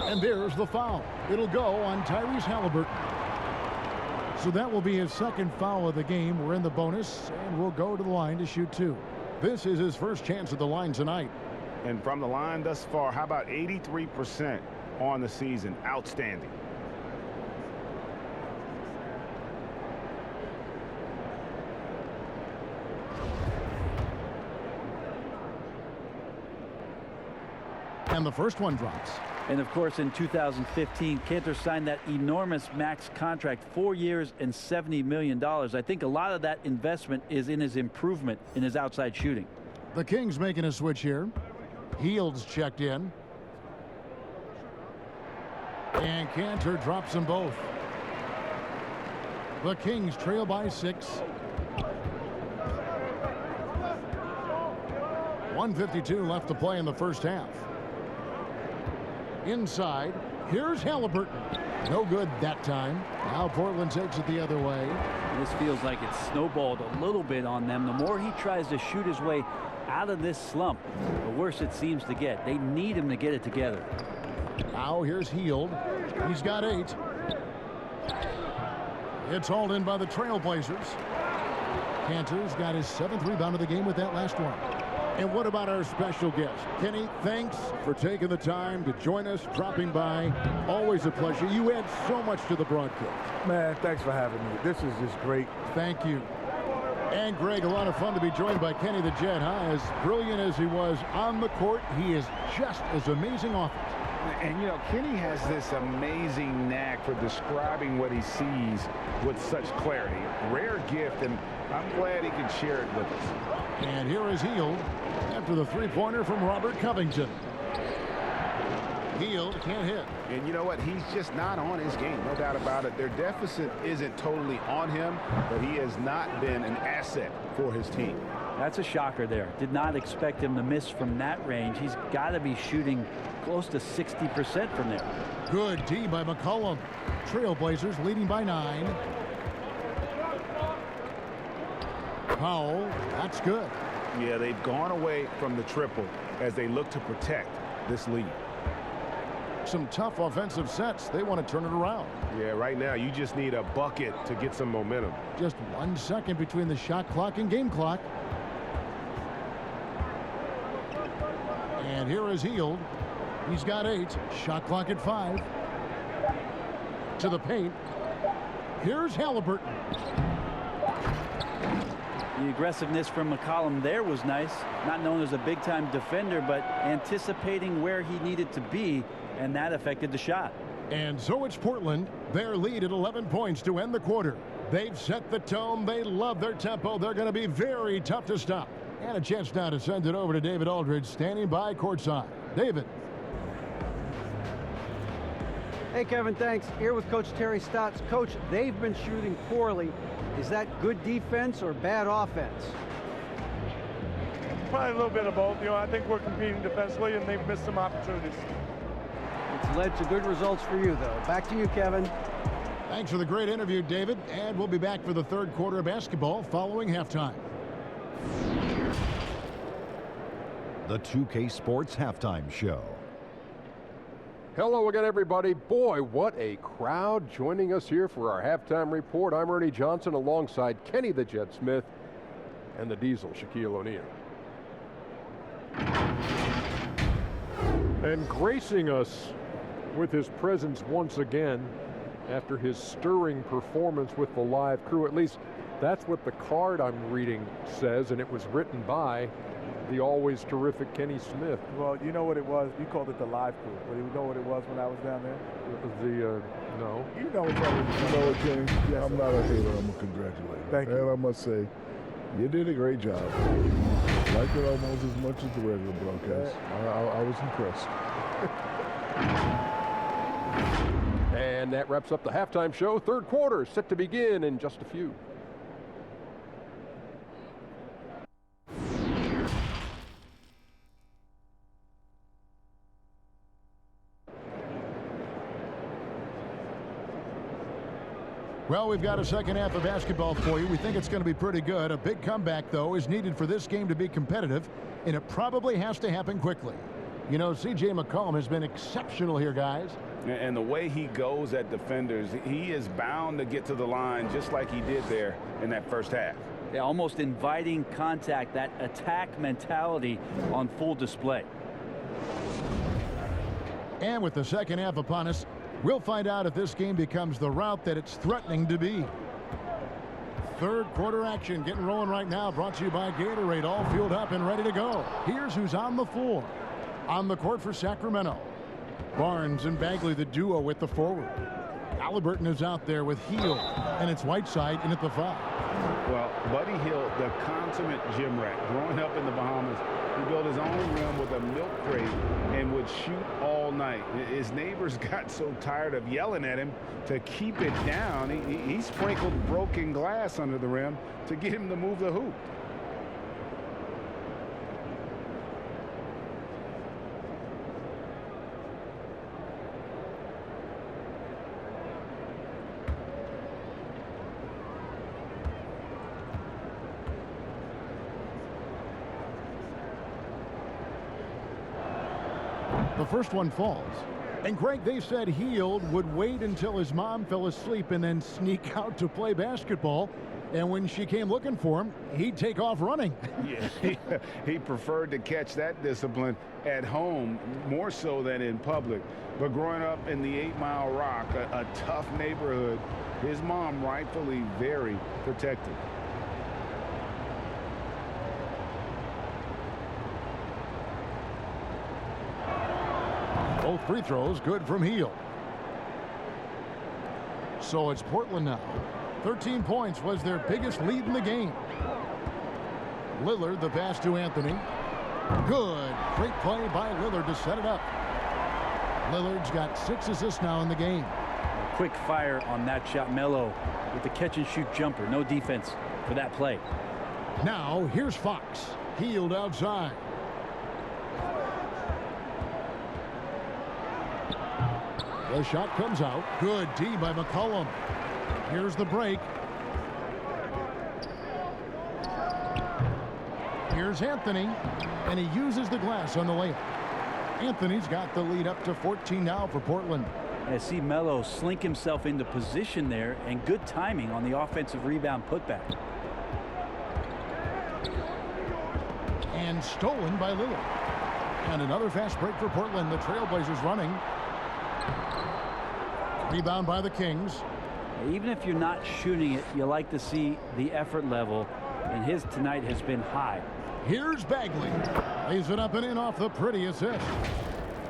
S1: And there's the foul. It'll go on Tyrese Halliburton. So that will be his second foul of the game. We're in the bonus, and we'll go to the line to shoot 2. This is his first chance at the line tonight.
S3: And from the line thus far, how about 83% on the season? Outstanding.
S1: And the first one drops.
S5: And of course, in 2015, Cantor signed that enormous max contract, 4 years and $70 million. I think a lot of that investment is in his improvement in his outside shooting.
S1: The Kings making a switch here. Heald's checked in. And Cantor drops them both. The Kings trail by 6. 1:52 left to play in the first half. Inside, here's Halliburton. No good that time. Now Portland takes it the other way.
S5: This feels like it's snowballed a little bit on them. The more he tries to shoot his way out of this slump, the worse it seems to get. They need him to get it together.
S1: Now here's Hield. He's got 8. It's hauled in by the Trailblazers. Cantor's got his 7th rebound of the game with that last one. And what about our special guest? Kenny, thanks for taking the time to join us, dropping by. Always a pleasure. You add so much to the broadcast.
S2: Man, thanks for having me. This is just great.
S1: Thank you. And Greg, a lot of fun to be joined by Kenny the Jet, huh? As brilliant as he was on the court, he is just as amazing off it.
S3: And, you know, Kenny has this amazing knack for describing what he sees with such clarity. Rare gift, and I'm glad he can share it with us.
S1: And here is Hield after the three-pointer from Robert Covington. Hield can't hit.
S3: And you know what? He's just not on his game. No doubt about it. Their deficit isn't totally on him, but he has not been an asset for his team.
S5: That's a shocker there. Did not expect him to miss from that range. He's got to be shooting close to 60% from there.
S1: Good D by McCollum. Trailblazers leading by 9. Powell, that's good.
S3: Yeah, they've gone away from the triple as they look to protect this lead.
S1: Some tough offensive sets. They want to turn it around.
S4: Yeah, right now you just need a bucket to get some momentum.
S1: Just 1 second between the shot clock and game clock. And here is Hield. He's got 8. Shot clock at 5. To the paint. Here's Halliburton.
S5: The aggressiveness from McCollum there was nice. Not known as a big-time defender, but anticipating where he needed to be, and that affected the shot.
S1: And so it's Portland. Their lead at 11 points to end the quarter. They've set the tone. They love their tempo. They're going to be very tough to stop. And a chance now to send it over to David Aldridge, standing by courtside. David.
S6: Hey, Kevin, thanks. Here with Coach Terry Stotts. Coach, they've been shooting poorly. Is that good defense or bad offense?
S8: Probably a little bit of both. You know, I think we're competing defensively, and they've missed some opportunities.
S6: It's led to good results for you, though. Back to you, Kevin.
S1: Thanks for the great interview, David. And we'll be back for the third quarter of basketball following halftime.
S9: The 2K Sports Halftime Show.
S10: Hello again, everybody. Boy, what a crowd joining us here for our halftime report. I'm Ernie Johnson alongside Kenny the Jet Smith and the Diesel, Shaquille O'Neal. And gracing us with his presence once again after his stirring performance with the live crew, at least that's what the card I'm reading says, and it was written by the always terrific Kenny Smith.
S2: Well, you know what it was? You called it the live crew. But you know what it was when I was down there?
S10: No.
S2: You know what it was.
S11: You know what, Kenny?
S2: Yes,
S11: I'm not a hater. I'm going to congratulate you.
S2: Thank you.
S11: And I must say, you did a great job. Liked it almost as much as the regular broadcast. I was impressed.
S10: And that wraps up the halftime show. Third quarter set to begin in just a few.
S1: Well, we've got a second half of basketball for you. We think it's going to be pretty good. A big comeback, though, is needed for this game to be competitive, and it probably has to happen quickly. You know, C.J. McCollum has been exceptional here, guys.
S3: And the way he goes at defenders, he is bound to get to the line just like he did there in that first half.
S5: Yeah, almost inviting contact, that attack mentality on full display.
S1: And with the second half upon us, we'll find out if this game becomes the route that it's threatening to be. Third quarter action getting rolling right now, brought to you by Gatorade, all fueled up and ready to go. Here's who's on the floor. On the court for Sacramento, Barnes and Bagley, the duo with the forward. Halliburton is out there with Hield, and it's Whiteside in at the 5.
S3: Well, Buddy Hield, the consummate gym rat, growing up in the Bahamas, he built his own rim with a milk crate and would shoot all night. His neighbors got so tired of yelling at him to keep it down. He sprinkled broken glass under the rim to get him to move the hoop.
S1: The first one falls. And Greg, they said Hield would wait until his mom fell asleep and then sneak out to play basketball. And when she came looking for him, he'd take off running.
S3: Yeah, he preferred to catch that discipline at home more so than in public. But growing up in the 8 Mile Rock, a tough neighborhood, his mom rightfully very protective.
S1: Both free throws good from Hield. So it's Portland now. 13 points was their biggest lead in the game. Lillard, the pass to Anthony. Good. Great play by Lillard to set it up. Lillard's got 6 assists now in the game.
S5: Quick fire on that shot. Melo with the catch and shoot jumper. No defense for that play.
S1: Now here's Fox. Hield outside. The shot comes out. Good D by McCollum. Here's the break. Here's Anthony, and he uses the glass on the layup. Anthony's got the lead up to 14 now for Portland.
S5: I see Melo slink himself into position there, and good timing on the offensive rebound putback.
S1: And stolen by Lillard. And another fast break for Portland. The Trailblazers running. Rebound by the Kings.
S5: Even if you're not shooting it, you like to see the effort level, and his tonight has been high.
S1: Here's Bagley. Lays it up and in off the pretty assist.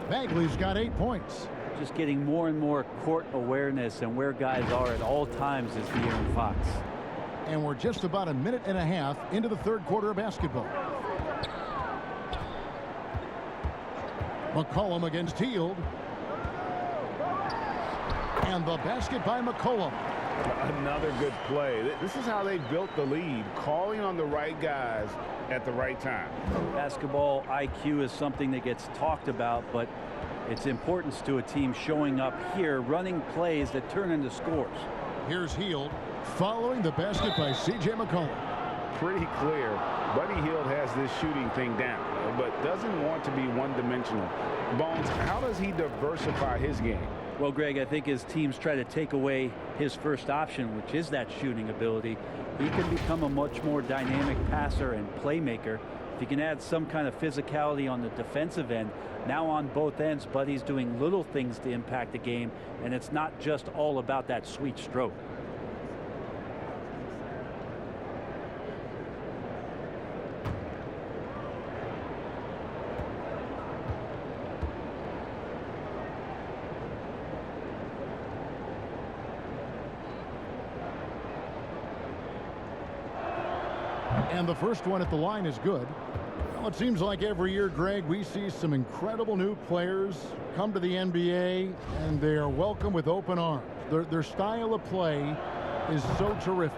S1: Bagley's got 8 points.
S5: Just getting more and more court awareness and where guys are at all times is De'Aaron Fox.
S1: And we're just about a minute and a half into the third quarter of basketball. McCollum against Hield. And the basket by McCollum.
S3: Another good play. This is how they built the lead, calling on the right guys at the right time.
S5: Basketball IQ is something that gets talked about, but its importance to a team showing up here, running plays that turn into scores.
S1: Here's Hield following the basket by C.J. McCollum.
S3: Pretty clear. Buddy Hield has this shooting thing down, but doesn't want to be one-dimensional. Bones, how does he diversify his game?
S5: Well, Greg, I think as teams try to take away his first option, which is that shooting ability, he can become a much more dynamic passer and playmaker. If he can add some kind of physicality on the defensive end, now on both ends, Buddy's doing little things to impact the game, and it's not just all about that sweet stroke.
S1: And the first one at the line is good. Well, it seems like every year, Greg, we see some incredible new players come to the NBA, and they are welcome with open arms. Their style of play is so terrific.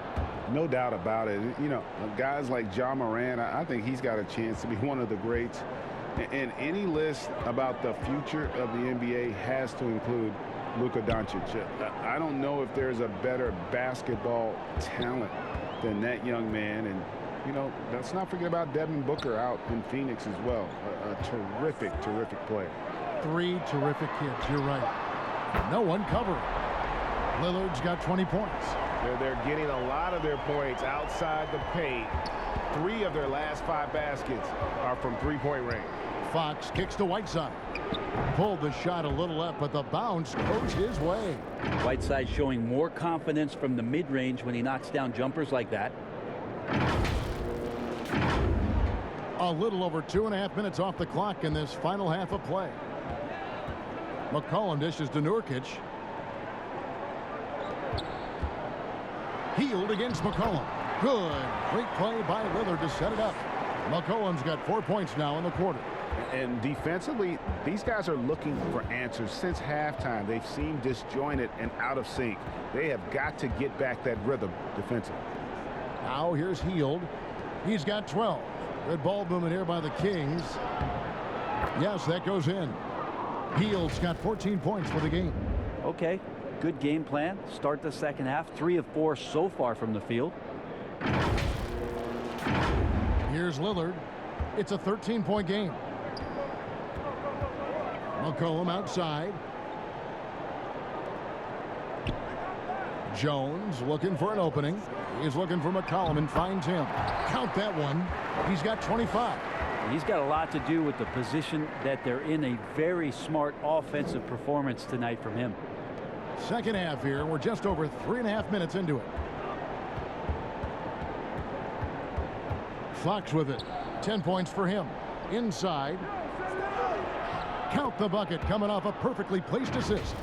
S3: No doubt about it. You know, guys like Ja Morant, I think he's got a chance to be one of the greats. And any list about the future of the NBA has to include Luka Doncic. I don't know if there's a better basketball talent than that young man. And you know, let's not forget about Devin Booker out in Phoenix as well. A terrific, terrific player.
S1: 3 terrific kids. You're right. No one covering. Lillard's got 20 points.
S3: They're getting a lot of their points outside the paint. 3 of their last 5 baskets are from three-point range.
S1: Fox kicks to Whiteside. Pulled the shot a little up, but the bounce goes his way.
S5: Whiteside showing more confidence from the mid-range when he knocks down jumpers like that.
S1: A little over 2.5 minutes off the clock in this final half of play. McCollum dishes to Nurkic. Hield against McCollum. Good. Great play by Lillard to set it up. McCollum's got 4 points now in the quarter.
S3: And defensively, these guys are looking for answers since halftime. They've seemed disjointed and out of sync. They have got to get back that rhythm defensively.
S1: Now here's Hield. He's got 12. Good ball movement here by the Kings. Yes, that goes in. Hield's got 14 points for the game.
S5: Okay, good game plan. Start the second half. 3 of 4 so far from the field.
S1: Here's Lillard. It's a 13-point game. McCollum outside. Jones looking for an opening. He's looking for McCollum and finds him. Count that one. He's got 25.
S5: He's got a lot to do with the position that they're in. A very smart offensive performance tonight from him.
S1: Second half here. We're just over 3.5 minutes into it. Fox with it. 10 points for him. Inside. Count the bucket coming off a perfectly placed assist.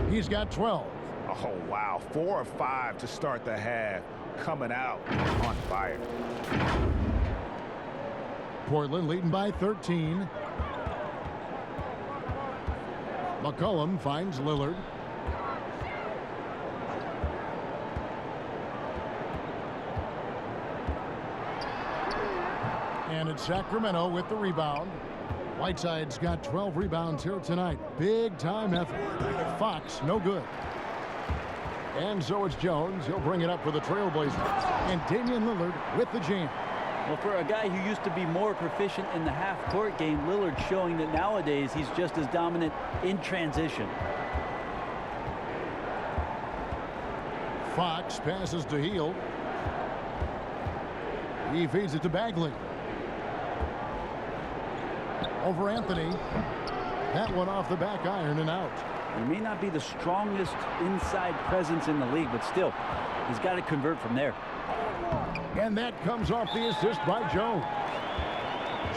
S1: He's got 12.
S3: Oh, wow. 4 of 5 to start the half. Coming out on fire.
S1: Portland leading by 13. McCollum finds Lillard. And it's Sacramento with the rebound. Whiteside's got 12 rebounds here tonight. Big time effort. Fox, no good. And so it's Jones. He'll bring it up for the Trailblazers. And Damian Lillard with the jam.
S5: Well, for a guy who used to be more proficient in the half-court game, Lillard showing that nowadays he's just as dominant in transition.
S1: Fox passes to Hield. He feeds it to Bagley. Over Anthony. That one off the back iron and out.
S5: He may not be the strongest inside presence in the league, but still, he's got to convert from there.
S1: And that comes off the assist by Jones.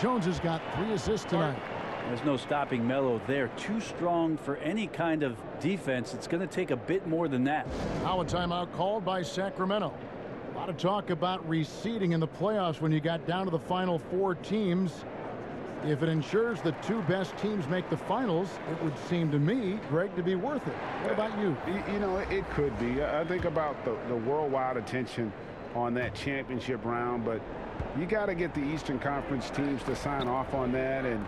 S1: Jones has got 3 assists tonight.
S5: There's no stopping Melo there. Too strong for any kind of defense. It's going to take a bit more than that.
S1: Now a timeout called by Sacramento. A lot of talk about reseeding in the playoffs when you got down to the final 4 teams. If it ensures the two best teams make the finals, it would seem to me, Greg, to be worth it. What about you?
S3: You know, it could be. I think about the worldwide attention on that championship round, but you got to get the Eastern Conference teams to sign off on that. And,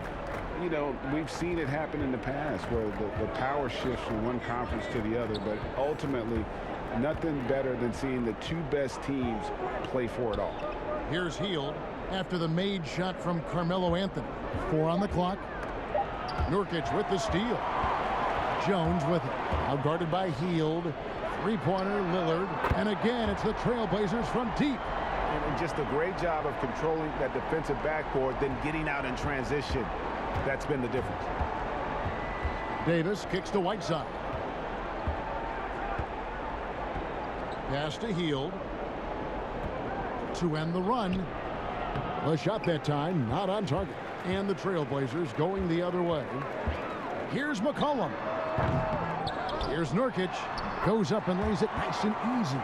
S3: you know, we've seen it happen in the past where the power shifts from one conference to the other, but ultimately nothing better than seeing the two best teams play for it all.
S1: Here's Hield after the made shot from Carmelo Anthony. 4 on the clock. Nurkic with the steal. Jones with it. Now guarded by Hield. Three-pointer, Lillard. And again, it's the Trailblazers from deep.
S3: And just a great job of controlling that defensive backboard, then getting out in transition. That's been the difference.
S1: Davis kicks to Whiteside. Pass to Hield. To end the run. The shot that time, not on target. And the Trailblazers going the other way. Here's McCollum. Here's Nurkic. Goes up and lays it nice and easy.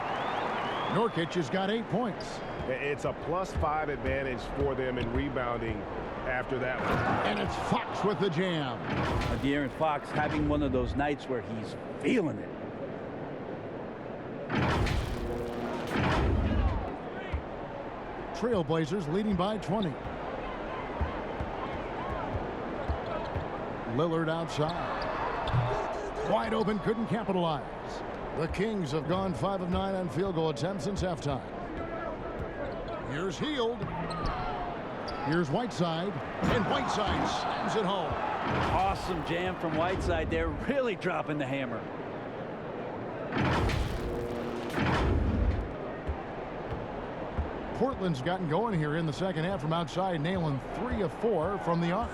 S1: Nurkic has got 8 points.
S3: It's a +5 advantage for them in rebounding after that one.
S1: And it's Fox with the jam.
S5: De'Aaron Fox having one of those nights where he's feeling it.
S1: Trailblazers leading by 20. Lillard outside. Wide open, couldn't capitalize. The Kings have gone 5 of 9 on field goal attempts since halftime. Here's Hield. Here's Whiteside. And Whiteside slams it home.
S5: Awesome jam from Whiteside. They're really dropping the hammer.
S1: Portland's gotten going here in the second half from outside, nailing 3 of 4 from the arc.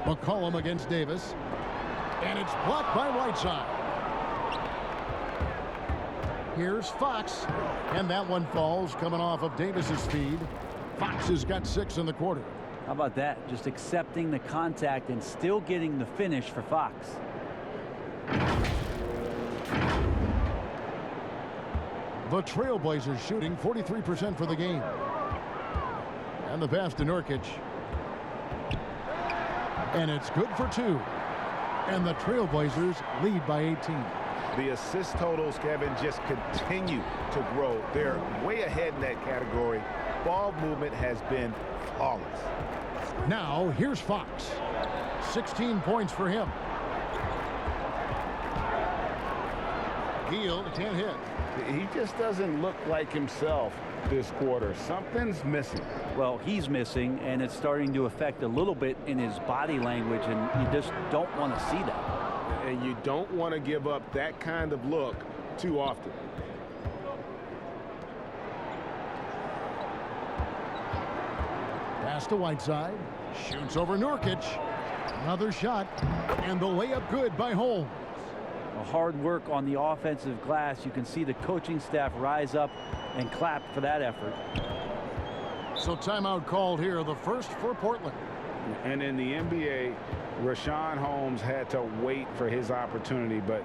S1: McCollum against Davis. And it's blocked by Whiteside. Here's Fox. And that one falls coming off of Davis's feed. Fox has got 6 in the quarter.
S5: How about that? Just accepting the contact and still getting the finish for Fox.
S1: The Trailblazers shooting 43% for the game. And the pass to Nurkic. And it's good for 2. And the Trailblazers lead by 18.
S3: The assist totals, Kevin, just continue to grow. They're way ahead in that category. Ball movement has been flawless.
S1: Now, here's Fox. 16 points for him. Hield can't hit.
S3: He just doesn't look like himself this quarter. Something's missing.
S5: Well, he's missing, and it's starting to affect a little bit in his body language, and you just don't want to see that.
S3: And you don't want to give up that kind of look too often.
S1: Pass to Whiteside. Shoots over Nurkic. Another shot. And the layup good by Holmes.
S5: Hard work on the offensive glass. You can see the coaching staff rise up and clap for that effort.
S1: So timeout called here, the first for Portland.
S3: And in the NBA, Rashawn Holmes had to wait for his opportunity, but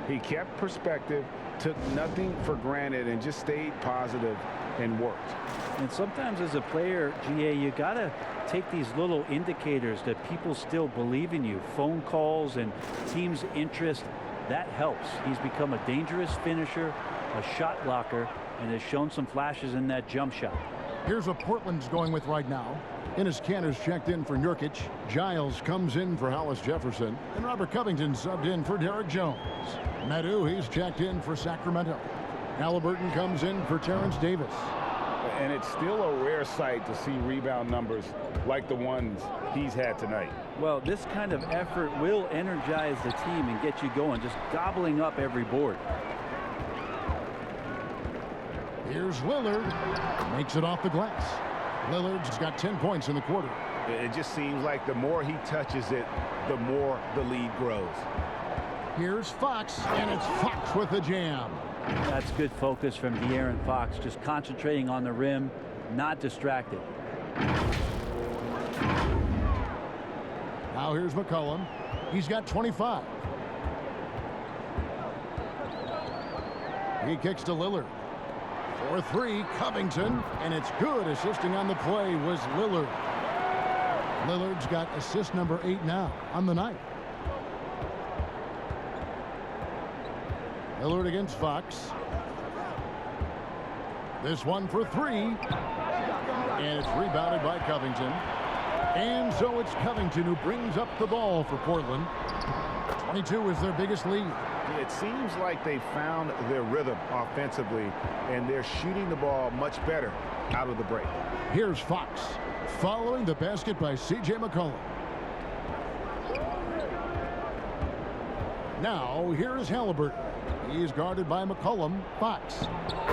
S3: he kept perspective, took nothing for granted, and just stayed positive and worked.
S5: And sometimes as a player, GA, you got to take these little indicators that people still believe in you. Phone calls and team's interest. That helps. He's become a dangerous finisher, a shot blocker, and has shown some flashes in that jump shot.
S1: Here's what Portland's going with right now. Enes Kanter's checked in for Nurkic. Giles comes in for Hollis Jefferson. And Robert Covington subbed in for Derek Jones. Medu, he's checked in for Sacramento. Halliburton comes in for Terrence Davis.
S3: And it's still a rare sight to see rebound numbers like the ones he's had tonight.
S5: Well, this kind of effort will energize the team and get you going, just gobbling up every board.
S1: Here's Lillard. Makes it off the glass. Lillard's got 10 points in the quarter.
S3: It just seems like the more he touches it, the more the lead grows.
S1: Here's Fox, and it's Fox with the jam.
S5: That's good focus from De'Aaron Fox, just concentrating on the rim, not distracted.
S1: Now here's McCollum. He's got 25. He kicks to Lillard. For three, Covington, and it's good. Assisting on the play was Lillard. Lillard's got assist number 8 now on the night. Lillard against Fox. This one for three, and it's rebounded by Covington. And so it's Covington who brings up the ball for Portland. 22 is their biggest lead.
S3: It seems like they found their rhythm offensively, and they're shooting the ball much better out of the break.
S1: Here's Fox following the basket by C.J. McCollum. Now here's Halliburton. He's guarded by McCollum. Fox.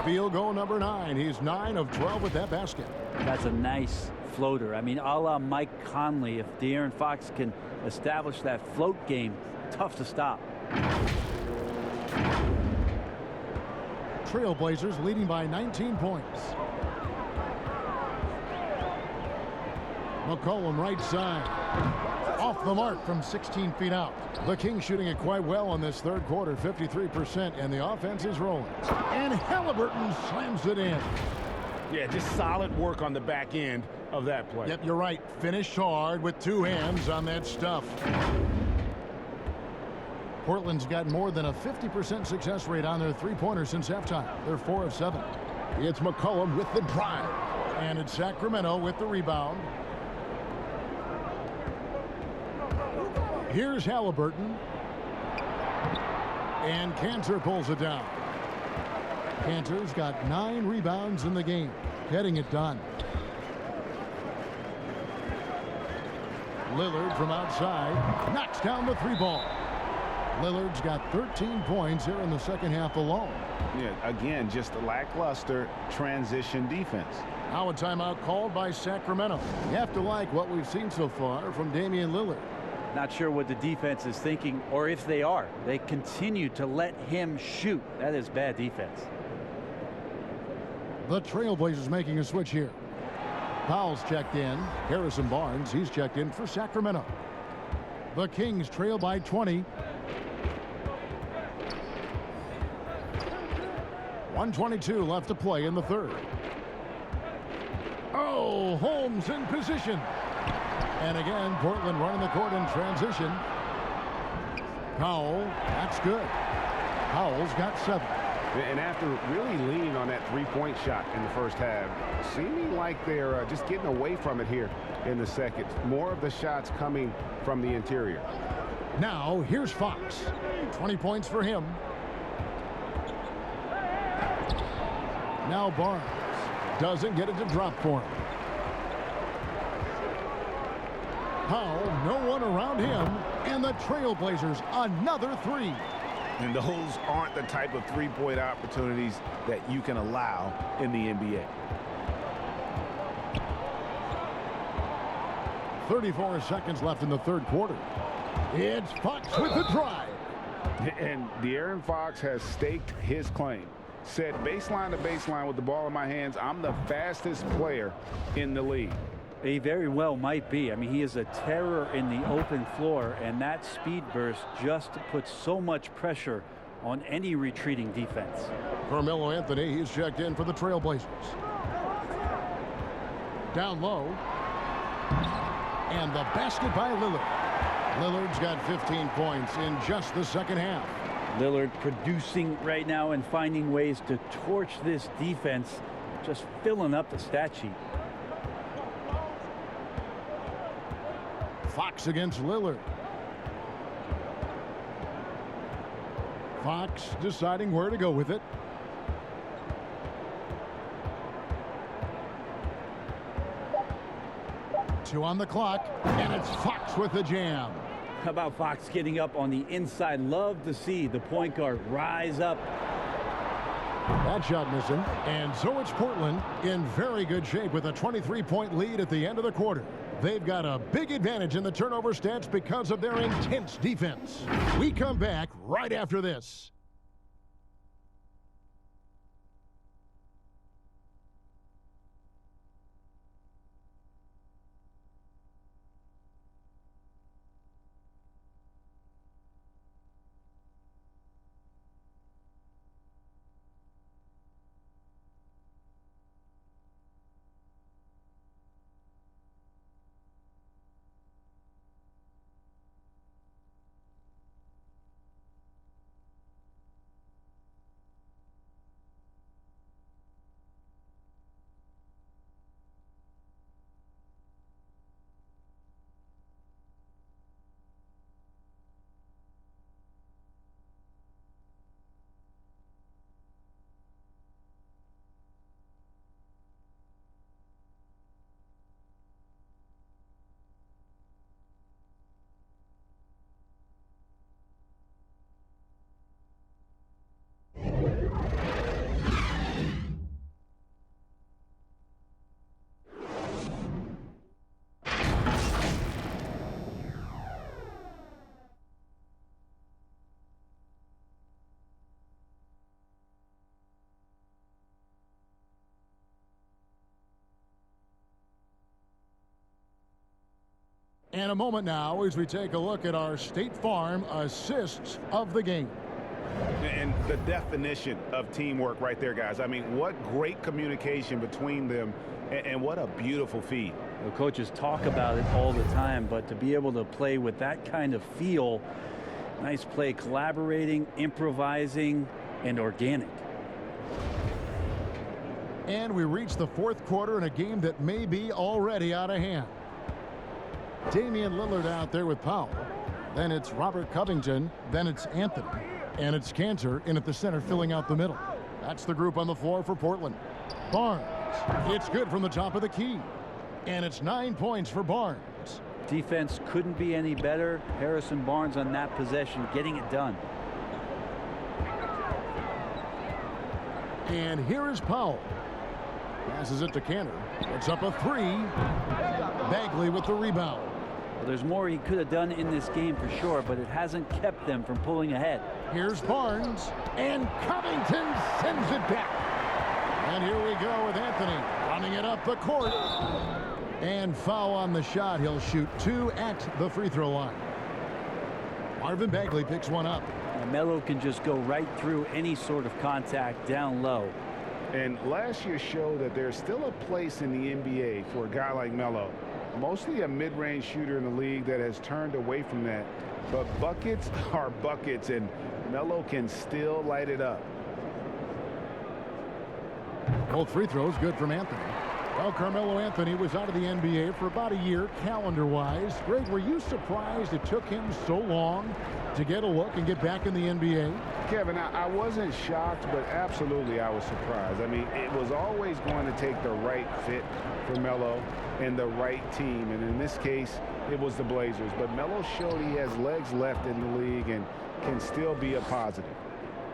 S1: Field goal number 9. He's 9 of 12 with that basket.
S5: That's a nice floater. I mean, a la Mike Conley. If De'Aaron Fox can establish that float game, tough to stop.
S1: Trailblazers leading by 19 points. McCollum right side. Off the mark from 16 feet out. The Kings shooting it quite well in this third quarter, 53%, and the offense is rolling. And Halliburton slams it in.
S3: Yeah, just solid work on the back end of that play.
S1: Yep, you're right. Finished hard with 2 hands on that stuff. Portland's got more than a 50% success rate on their three-pointers since halftime. They're 4 of 7. It's McCollum with the drive. And it's Sacramento with the rebound. Here's Halliburton. And Cantor pulls it down. Cantor's got 9 rebounds in the game, getting it done. Lillard from outside knocks down the 3-ball. Lillard's got 13 points here in the second half alone.
S3: Yeah, again, just a lackluster transition defense.
S1: Now a timeout called by Sacramento. You have to like what we've seen so far from Damian Lillard.
S5: Not sure what the defense is thinking, or if they are. They continue to let him shoot. That is bad defense.
S1: The Trailblazers making a switch here. Powell's checked in. Harrison Barnes, he's checked in for Sacramento. The Kings trail by 20. 1:22 left to play in the third. Oh, Holmes in position. And again, Portland running the court in transition. Powell, that's good. Powell's got 7.
S3: And after really leaning on that three-point shot in the first half, seeming like they're just getting away from it here in the second. More of the shots coming from the interior.
S1: Now, here's Fox. 20 points for him. Now Barnes doesn't get it to drop for him. Powell, no one around him, and the Trailblazers another 3.
S3: And those aren't the type of three-point opportunities that you can allow in the NBA.
S1: 34 seconds left in the third quarter. It's Fox with the drive.
S3: And De'Aaron Fox has staked his claim. Said baseline to baseline with the ball in my hands, I'm the fastest player in the league.
S5: He very well might be. I mean, he is a terror in the open floor, and that speed burst just puts so much pressure on any retreating defense.
S1: Carmelo Anthony, he's checked in for the Trailblazers. Down low. And the basket by Lillard. Lillard's got 15 points in just the second half.
S5: Lillard producing right now and finding ways to torch this defense, just filling up the stat sheet.
S1: Fox against Lillard. Fox deciding where to go with it. Two on the clock, and it's Fox with the jam.
S5: How about Fox getting up on the inside? Love to see the point guard rise up.
S1: That shot missing, and so it's Portland in very good shape with a 23-point lead at the end of the quarter. They've got a big advantage in the turnover stats because of their intense defense. We come back right after this. And a moment now as we take a look at our State Farm assists of the game.
S3: And the definition of teamwork right there, guys. I mean, what great communication between them, and what a beautiful feed.
S5: The coaches talk about it all the time, but to be able to play with that kind of feel, nice play, collaborating, improvising, and organic.
S1: And we reach the fourth quarter in a game that may be already out of hand. Damian Lillard out there with Powell. Then it's Robert Covington. Then it's Anthony. And it's Cantor in at the center, filling out the middle. That's the group on the floor for Portland. Barnes. It's good from the top of the key. And it's 9 points for Barnes.
S5: Defense couldn't be any better. Harrison Barnes on that possession, getting it done.
S1: And here is Powell. Passes it to Cantor. It's up a three. Bagley with the rebound.
S5: Well, there's more he could have done in this game for sure, but it hasn't kept them from pulling ahead.
S1: Here's Barnes. And Covington sends it back. And here we go with Anthony running it up the court. And foul on the shot. He'll shoot 2 at the free throw line. Marvin Bagley picks one up.
S5: Melo can just go right through any sort of contact down low.
S3: And last year showed that there's still a place in the NBA for a guy like Melo. Mostly a mid-range shooter in the league that has turned away from that. But buckets are buckets, and Melo can still light it up.
S1: Both free throws good from Anthony. Well, Carmelo Anthony was out of the NBA for about a year, calendar-wise. Greg, were you surprised it took him so long to get a look and get back in the NBA?
S3: Kevin, I wasn't shocked, but absolutely I was surprised. I mean, it was always going to take the right fit for Melo and the right team. And in this case, it was the Blazers. But Melo showed he has legs left in the league and can still be a positive.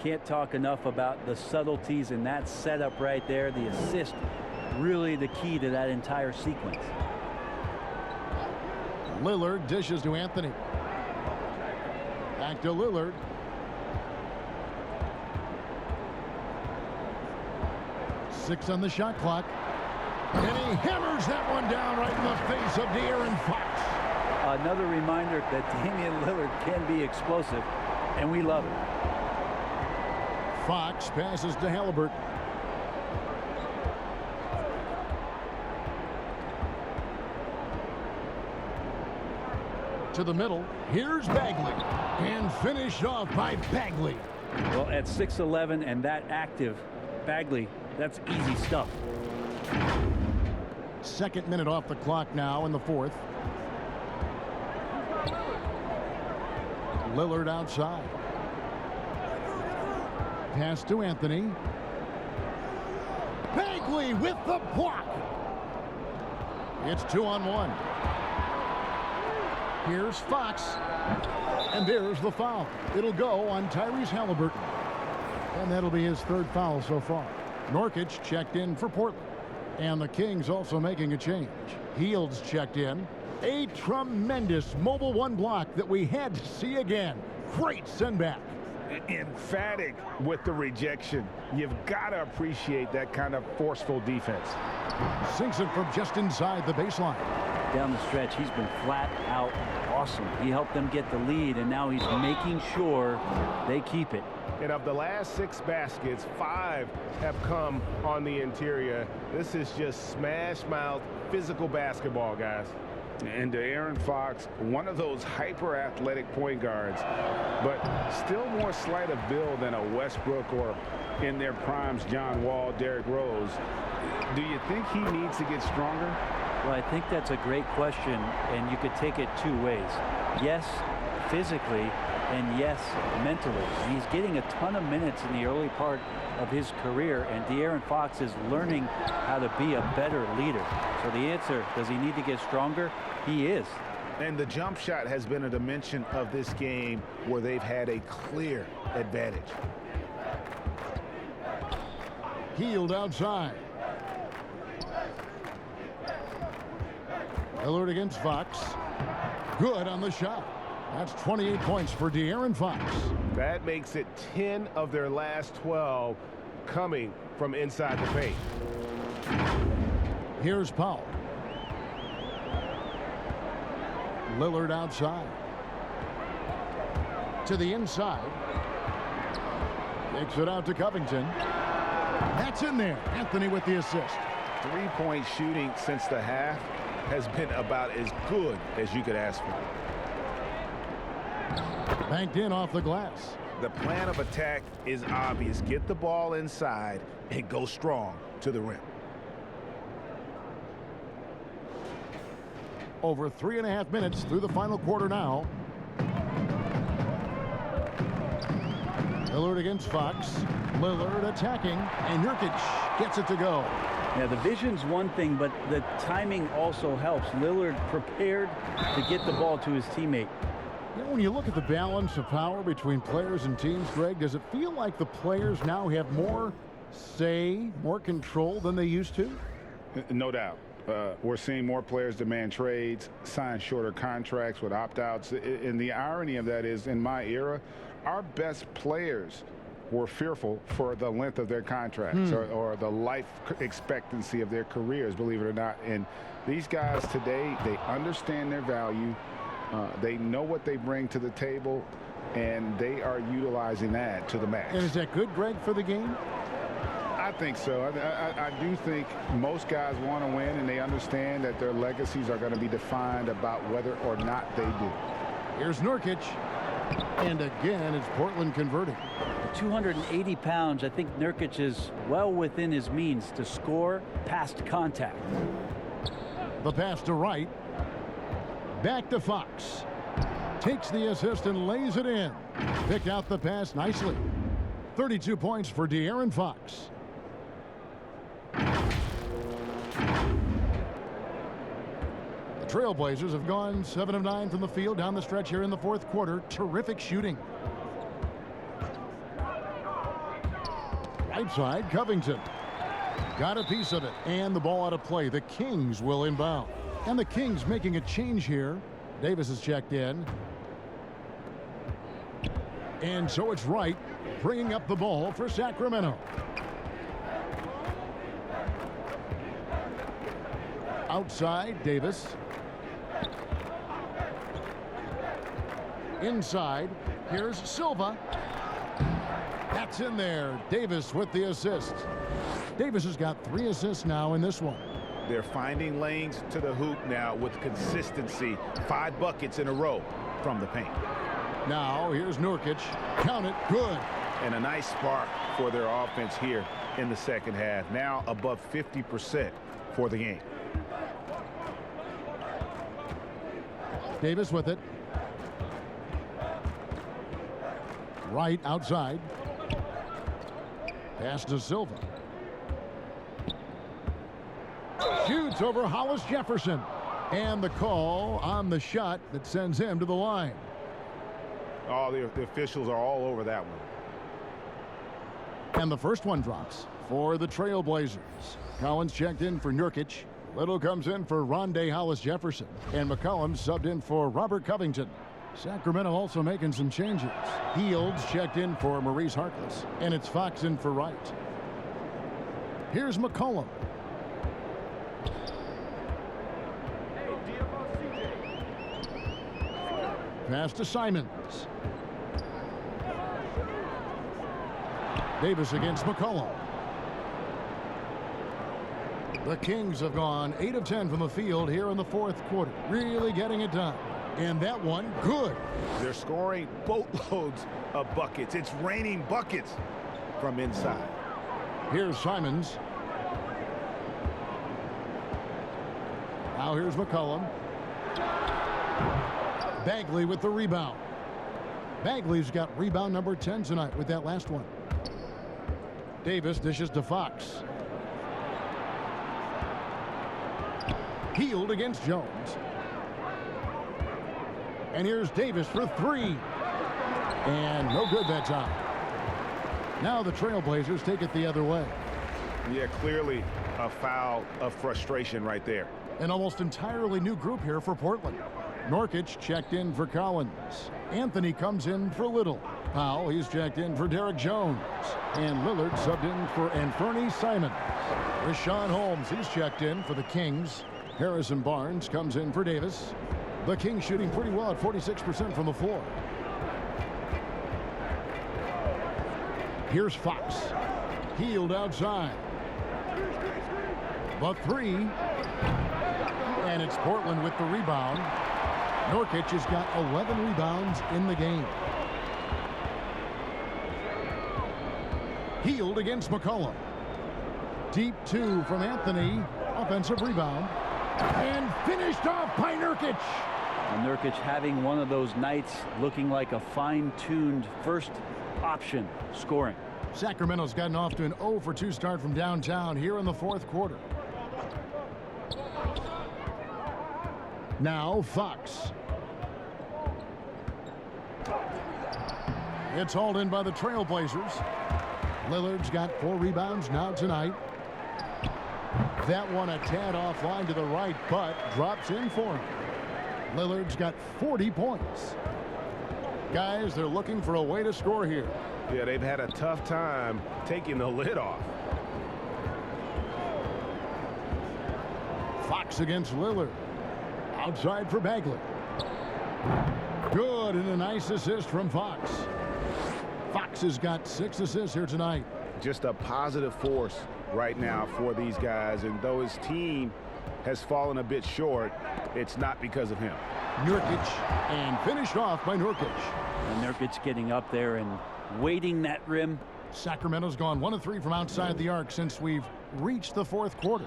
S5: Can't talk enough about the subtleties in that setup right there. The assist, really the key to that entire sequence.
S1: Lillard dishes to Anthony. Back to Lillard. Six on the shot clock. And he hammers that one down right in the face of De'Aaron Fox.
S5: Another reminder that Damian Lillard can be explosive, and we love it.
S1: Fox passes to Halliburton. To the middle. Here's Bagley. And finished off by Bagley.
S5: Well, at 6'11" and that active, Bagley, that's easy stuff.
S1: Second minute off the clock now in the fourth. Lillard outside. Pass to Anthony. Bagley with the block. It's 2-on-1. Here's Fox. And there's the foul. It'll go on Tyrese Halliburton. And that'll be his third foul so far. Nurkic checked in for Portland. And the Kings also making a change. Heald's checked in. A tremendous mobile one block that we had to see again. Great send back.
S3: Emphatic with the rejection. You've got to appreciate that kind of forceful defense.
S1: Sinks it from just inside the baseline.
S5: Down the stretch, he's been flat out awesome. He helped them get the lead, and now he's making sure they keep it.
S12: And of the last 6 baskets, 5 have come on the interior. This is just smash-mouth physical basketball, guys.
S3: And De'Aaron Fox, one of those hyper-athletic point guards, but still more slight of build than a Westbrook or in their primes John Wall, Derrick Rose. Do you think he needs to get stronger?
S5: Well, I think that's a great question, and you could take it 2 ways. Yes, physically, and yes, mentally. And he's getting a ton of minutes in the early part of his career, and De'Aaron Fox is learning how to be a better leader. So the answer, does he need to get stronger? He is.
S3: And the jump shot has been a dimension of this game where they've had a clear advantage.
S1: Hield outside. Lillard against Fox. Good on the shot. That's 28 points for De'Aaron Fox.
S12: That makes it 10 of their last 12 coming from inside the paint.
S1: Here's Powell. Lillard outside. To the inside. Takes it out to Covington. That's in there. Anthony with the assist.
S3: Three-point shooting since the half has been about as good as you could ask for.
S1: Banked in off the glass.
S3: The plan of attack is obvious. Get the ball inside and go strong to the rim.
S1: Over 3.5 minutes through the final quarter now. Lillard against Fox. Lillard attacking, and Nurkic gets it to go.
S5: Yeah, the vision's one thing, but the timing also helps. Lillard prepared to get the ball to his teammate.
S1: You know, when you look at the balance of power between players and teams, Greg, does it feel like the players now have more say, more control than they used to?
S4: No doubt. We're seeing more players demand trades, sign shorter contracts with opt-outs. And the irony of that is, in my era, our best players were fearful for the length of their contracts or the life expectancy of their careers, believe it or not. And these guys today, they understand their value. They know what they bring to the table, and they are utilizing that to the max.
S1: And is that good, Greg, for the game?
S4: I think so. I do think most guys want to win, and they understand that their legacies are going to be defined about whether or not they do.
S1: Here's Nurkic. And again, it's Portland converting.
S5: 280 pounds. I think Nurkic is well within his means to score past contact.
S1: The pass to Wright. Back to Fox. Takes the assist and lays it in. Picked out the pass nicely. 32 points for De'Aaron Fox. The Trailblazers have gone 7 of 9 from the field down the stretch here in the fourth quarter. Terrific shooting. Right side, Covington. Got a piece of it, and the ball out of play. The Kings will inbound. And the Kings making a change here. Davis is checked in. And so it's Wright bringing up the ball for Sacramento. Outside, Davis. Inside, here's Silva. That's in there. Davis with the assist. Davis has got 3 assists now in this one.
S3: They're finding lanes to the hoop now with consistency. 5 buckets in a row from the paint.
S1: Now here's Nurkic. Count it. Good.
S3: And a nice spark for their offense here in the second half. Now above 50% for the game.
S1: Davis with it. Wright outside. Pass to Silva. Shoots over Hollis Jefferson. And the call on the shot that sends him to the line.
S3: Oh, the officials are all over that one.
S1: And the first one drops for the Trailblazers. Collins checked in for Nurkic. Little comes in for Rondé Hollis Jefferson. And McCollum subbed in for Robert Covington. Sacramento also making some changes. Fields checked in for Maurice Harkless. And it's Fox in for Wright. Here's McCollum. Pass to Simons. Davis against McCollum. The Kings have gone 8 of 10 from the field here in the fourth quarter. Really getting it done. And that one, good.
S3: They're scoring boatloads of buckets. It's raining buckets from inside.
S1: Here's Simons. Now here's McCollum. Bagley with the rebound. Bagley's got rebound number 10 tonight with that last one. Davis dishes to Fox. Healed against Jones. And here's Davis for 3. And no good that time. Now the Trailblazers take it the other way.
S3: Yeah, clearly a foul of frustration right there.
S1: An almost entirely new group here for Portland. Nurkic checked in for Collins. Anthony comes in for Little. Powell, he's checked in for Derek Jones. And Lillard subbed in for Anthony Simon. Rashawn Holmes, he's checked in for the Kings. Harrison Barnes comes in for Davis. The Kings shooting pretty well at 46% from the floor. Here's Fox. Healed outside. The three. And it's Portland with the rebound. Nurkic has got 11 rebounds in the game. Healed against McCollum. Deep two from Anthony. Offensive rebound. And finished off by Nurkic.
S5: And Nurkic having one of those nights, looking like a fine-tuned first option scoring.
S1: Sacramento's gotten off to an 0 for 2 start from downtown here in the fourth quarter. Now Fox. It's hauled in by the Trailblazers. Lillard's got 4 rebounds now tonight. That one a tad offline to the right, but drops in for him. Lillard's got 40 points. Guys, they're looking for a way to score here.
S12: Yeah, they've had a tough time taking the lid off.
S1: Fox against Lillard. Outside for Bagley. Good, and a nice assist from Fox. Fox has got 6 assists here tonight.
S3: Just a positive force right now for these guys, and though his team has fallen a bit short, it's not because of him.
S1: Nurkic, and finished off by Nurkic.
S5: And Nurkic getting up there and weighting that rim.
S1: Sacramento's gone 1 of 3 from outside the arc since we've reached the fourth quarter.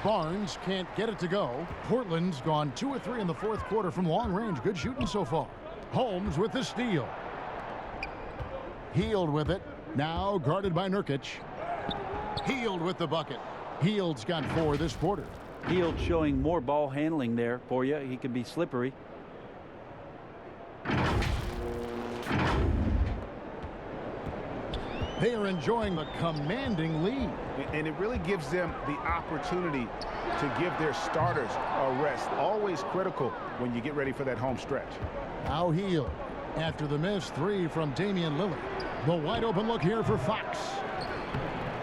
S1: Barnes can't get it to go. Portland's gone 2 of 3 in the fourth quarter from long range. Good shooting so far. Holmes with the steal. Healed with it. Now guarded by Nurkic. Healed with the bucket. Hield's got 4 this quarter.
S5: Hield showing more ball handling there for you. He can be slippery.
S1: They are enjoying the commanding lead.
S3: And it really gives them the opportunity to give their starters a rest. Always critical when you get ready for that home stretch.
S1: Now Hield after the missed 3 from Damian Lillard. The wide open look here for Fox.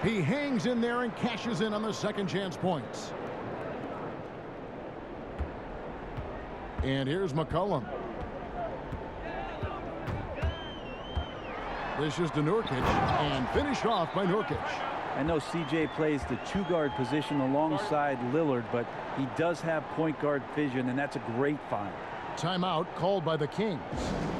S1: He hangs in there and cashes in on the second chance points. And here's McCollum. This is to Nurkic, and finished off by Nurkic.
S5: I know CJ plays the 2-guard position alongside Lillard, but he does have point guard vision, and that's a great find.
S1: Timeout called by the Kings.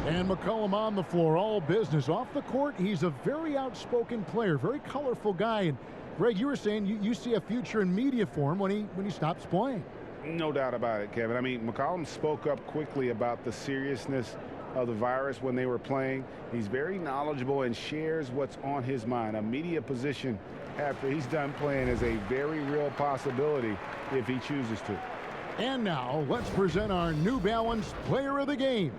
S1: And McCollum on the floor, all business. Off the court, he's a very outspoken player, very colorful guy. And Greg, you were saying you see a future in media for him when he stops playing.
S3: No doubt about it, Kevin. I mean, McCollum spoke up quickly about the seriousness of the virus when they were playing. He's very knowledgeable and shares what's on his mind. A media position after he's done playing is a very real possibility if he chooses to.
S1: And now let's present our New Balance player of the game,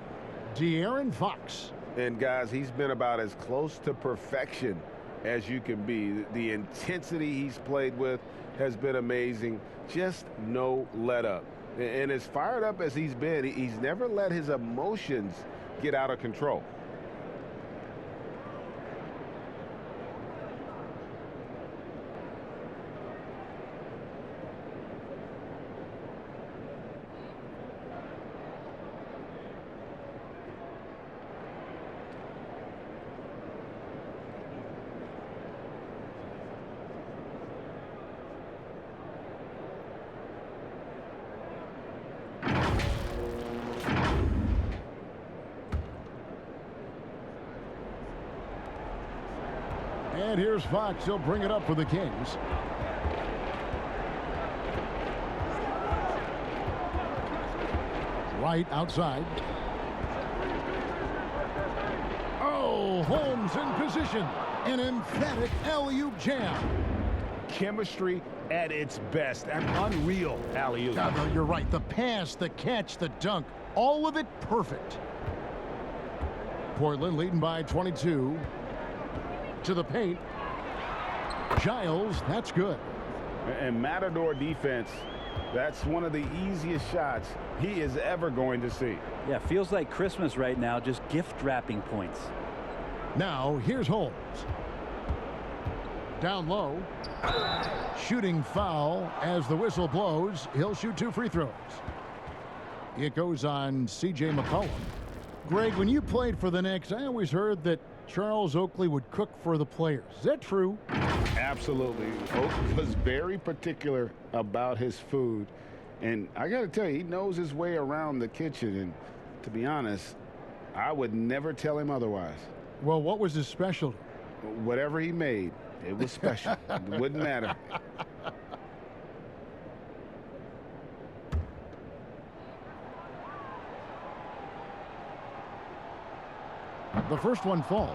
S1: De'Aaron Fox.
S12: And guys, he's been about as close to perfection as you can be. The intensity he's played with has been amazing. Just no let up. And as fired up as he's been, he's never let his emotions get out of control.
S1: And here's Fox. He'll bring it up for the Kings. Right outside. Oh, Holmes in position. An emphatic alley-oop jam.
S3: Chemistry at its best. An unreal alley-oop.
S1: You're right. The pass, the catch, the dunk. All of it perfect. Portland leading by 22. To the paint. Giles, that's good.
S3: And Matador defense, that's one of the easiest shots he is ever going to see.
S5: Yeah, feels like Christmas right now, just gift wrapping points.
S1: Now, here's Holmes. Down low. Shooting foul as the whistle blows. He'll shoot 2 free throws. It goes on C.J. McCollum. Greg, when you played for the Knicks, I always heard that Charles Oakley would cook for the players. Is that true?
S4: Absolutely. Oakley was very particular about his food. And I got to tell you, he knows his way around the kitchen. And to be honest, I would never tell him otherwise.
S1: Well, what was his specialty?
S4: Whatever he made, it was special. It wouldn't matter.
S1: The first one falls.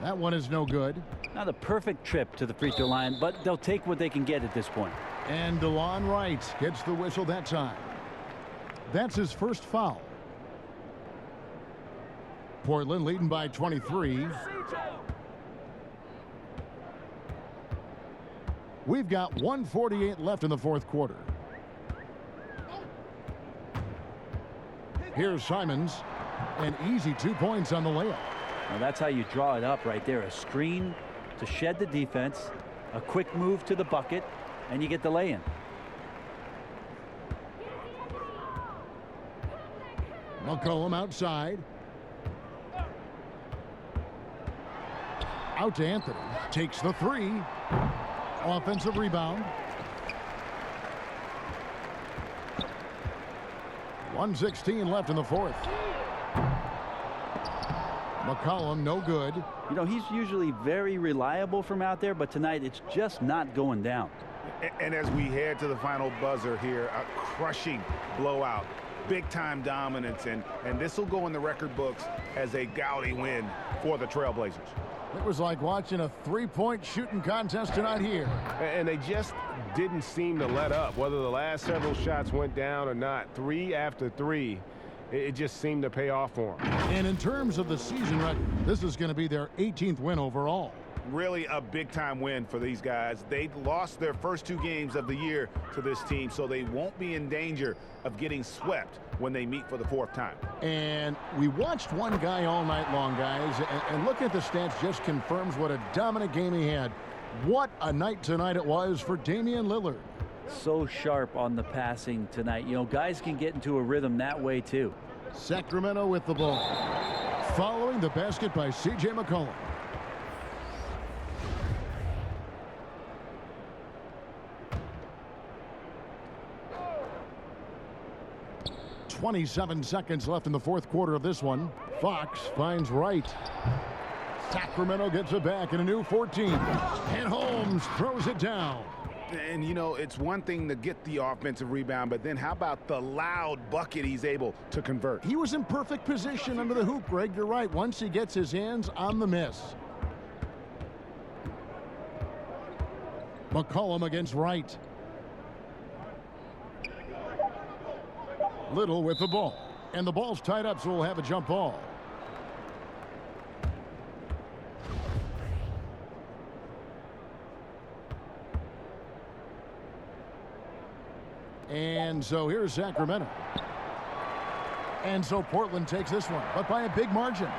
S1: That one is no good.
S5: Not a perfect trip to the free throw line, but they'll take what they can get at this point.
S1: And DeLon Wright gets the whistle that time. That's his first foul. Portland leading by 23. We've got 1:48 left in the fourth quarter. Here's Simons. An easy 2 points on the layup.
S5: Now that's how you draw it up right there. A screen to shed the defense, a quick move to the bucket, and you get the lay-in.
S1: McCollum outside. Out to Anthony. Takes the three. Offensive rebound. 1:16 left in the fourth. McCollum, no good.
S5: You know, he's usually very reliable from out there, but tonight it's just not going down.
S3: And as we head to the final buzzer here, a crushing blowout, big-time dominance, and this will go in the record books as a gaudy win for the Trailblazers.
S1: It was like watching a three-point shooting contest tonight here.
S12: And they just didn't seem to let up, whether the last several shots went down or not. 3 after 3, it just seemed to pay off for them.
S1: And in terms of the season record, this is going to be their 18th win overall.
S3: Really a big-time win for these guys. They lost their first 2 games of the year to this team, so they won't be in danger of getting swept when they meet for the 4th time.
S1: And we watched one guy all night long, guys, and looking at the stats just confirms what a dominant game he had. What a night tonight it was for Damian Lillard.
S5: So sharp on the passing tonight. You know, guys can get into a rhythm that way too.
S1: Sacramento with the ball. Following the basket by C.J. McCollum. .27 seconds left in the fourth quarter of this one. Fox finds Wright. Sacramento gets it back in a new 14. And Holmes throws it down.
S3: And, you know, it's one thing to get the offensive rebound, but then how about the loud bucket he's able to convert?
S1: He was in perfect position under the hoop, Greg. You're right. Once he gets his hands on the miss. McCollum against Wright. Little with the ball. And the ball's tied up, so we'll have a jump ball. And so here's Sacramento. And so Portland takes this one, but by a big margin.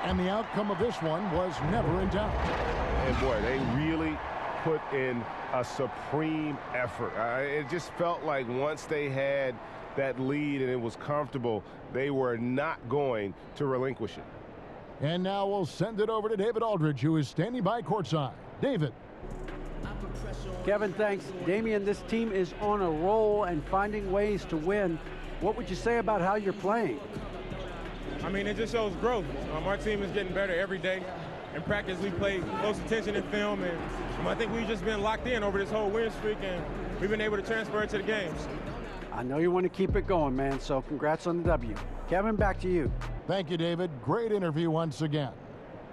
S1: And the outcome of this one was never in doubt.
S12: And boy, they really put in a supreme effort. It just felt like once they had that lead and it was comfortable, they were not going to relinquish it.
S1: And now we'll send it over to David Aldridge, who is standing by courtside. David.
S6: Kevin, thanks. Damian, this team is on a roll and finding ways to win. What would you say about how you're playing?
S13: I mean, it just shows growth. Our team is getting better every day. In practice, we play close attention in film, and I think we've just been locked in over this whole win streak, and we've been able to transfer it to the games.
S6: I know you want to keep it going, man, so congrats on the W. Kevin, back to you.
S1: Thank you, David. Great interview once again.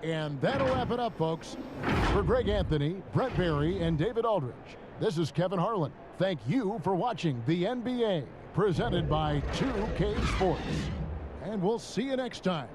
S1: And that'll wrap it up, folks. For Greg Anthony, Brett Barry, and David Aldridge, this is Kevin Harlan. Thank you for watching the NBA, presented by 2K Sports. And we'll see you next time.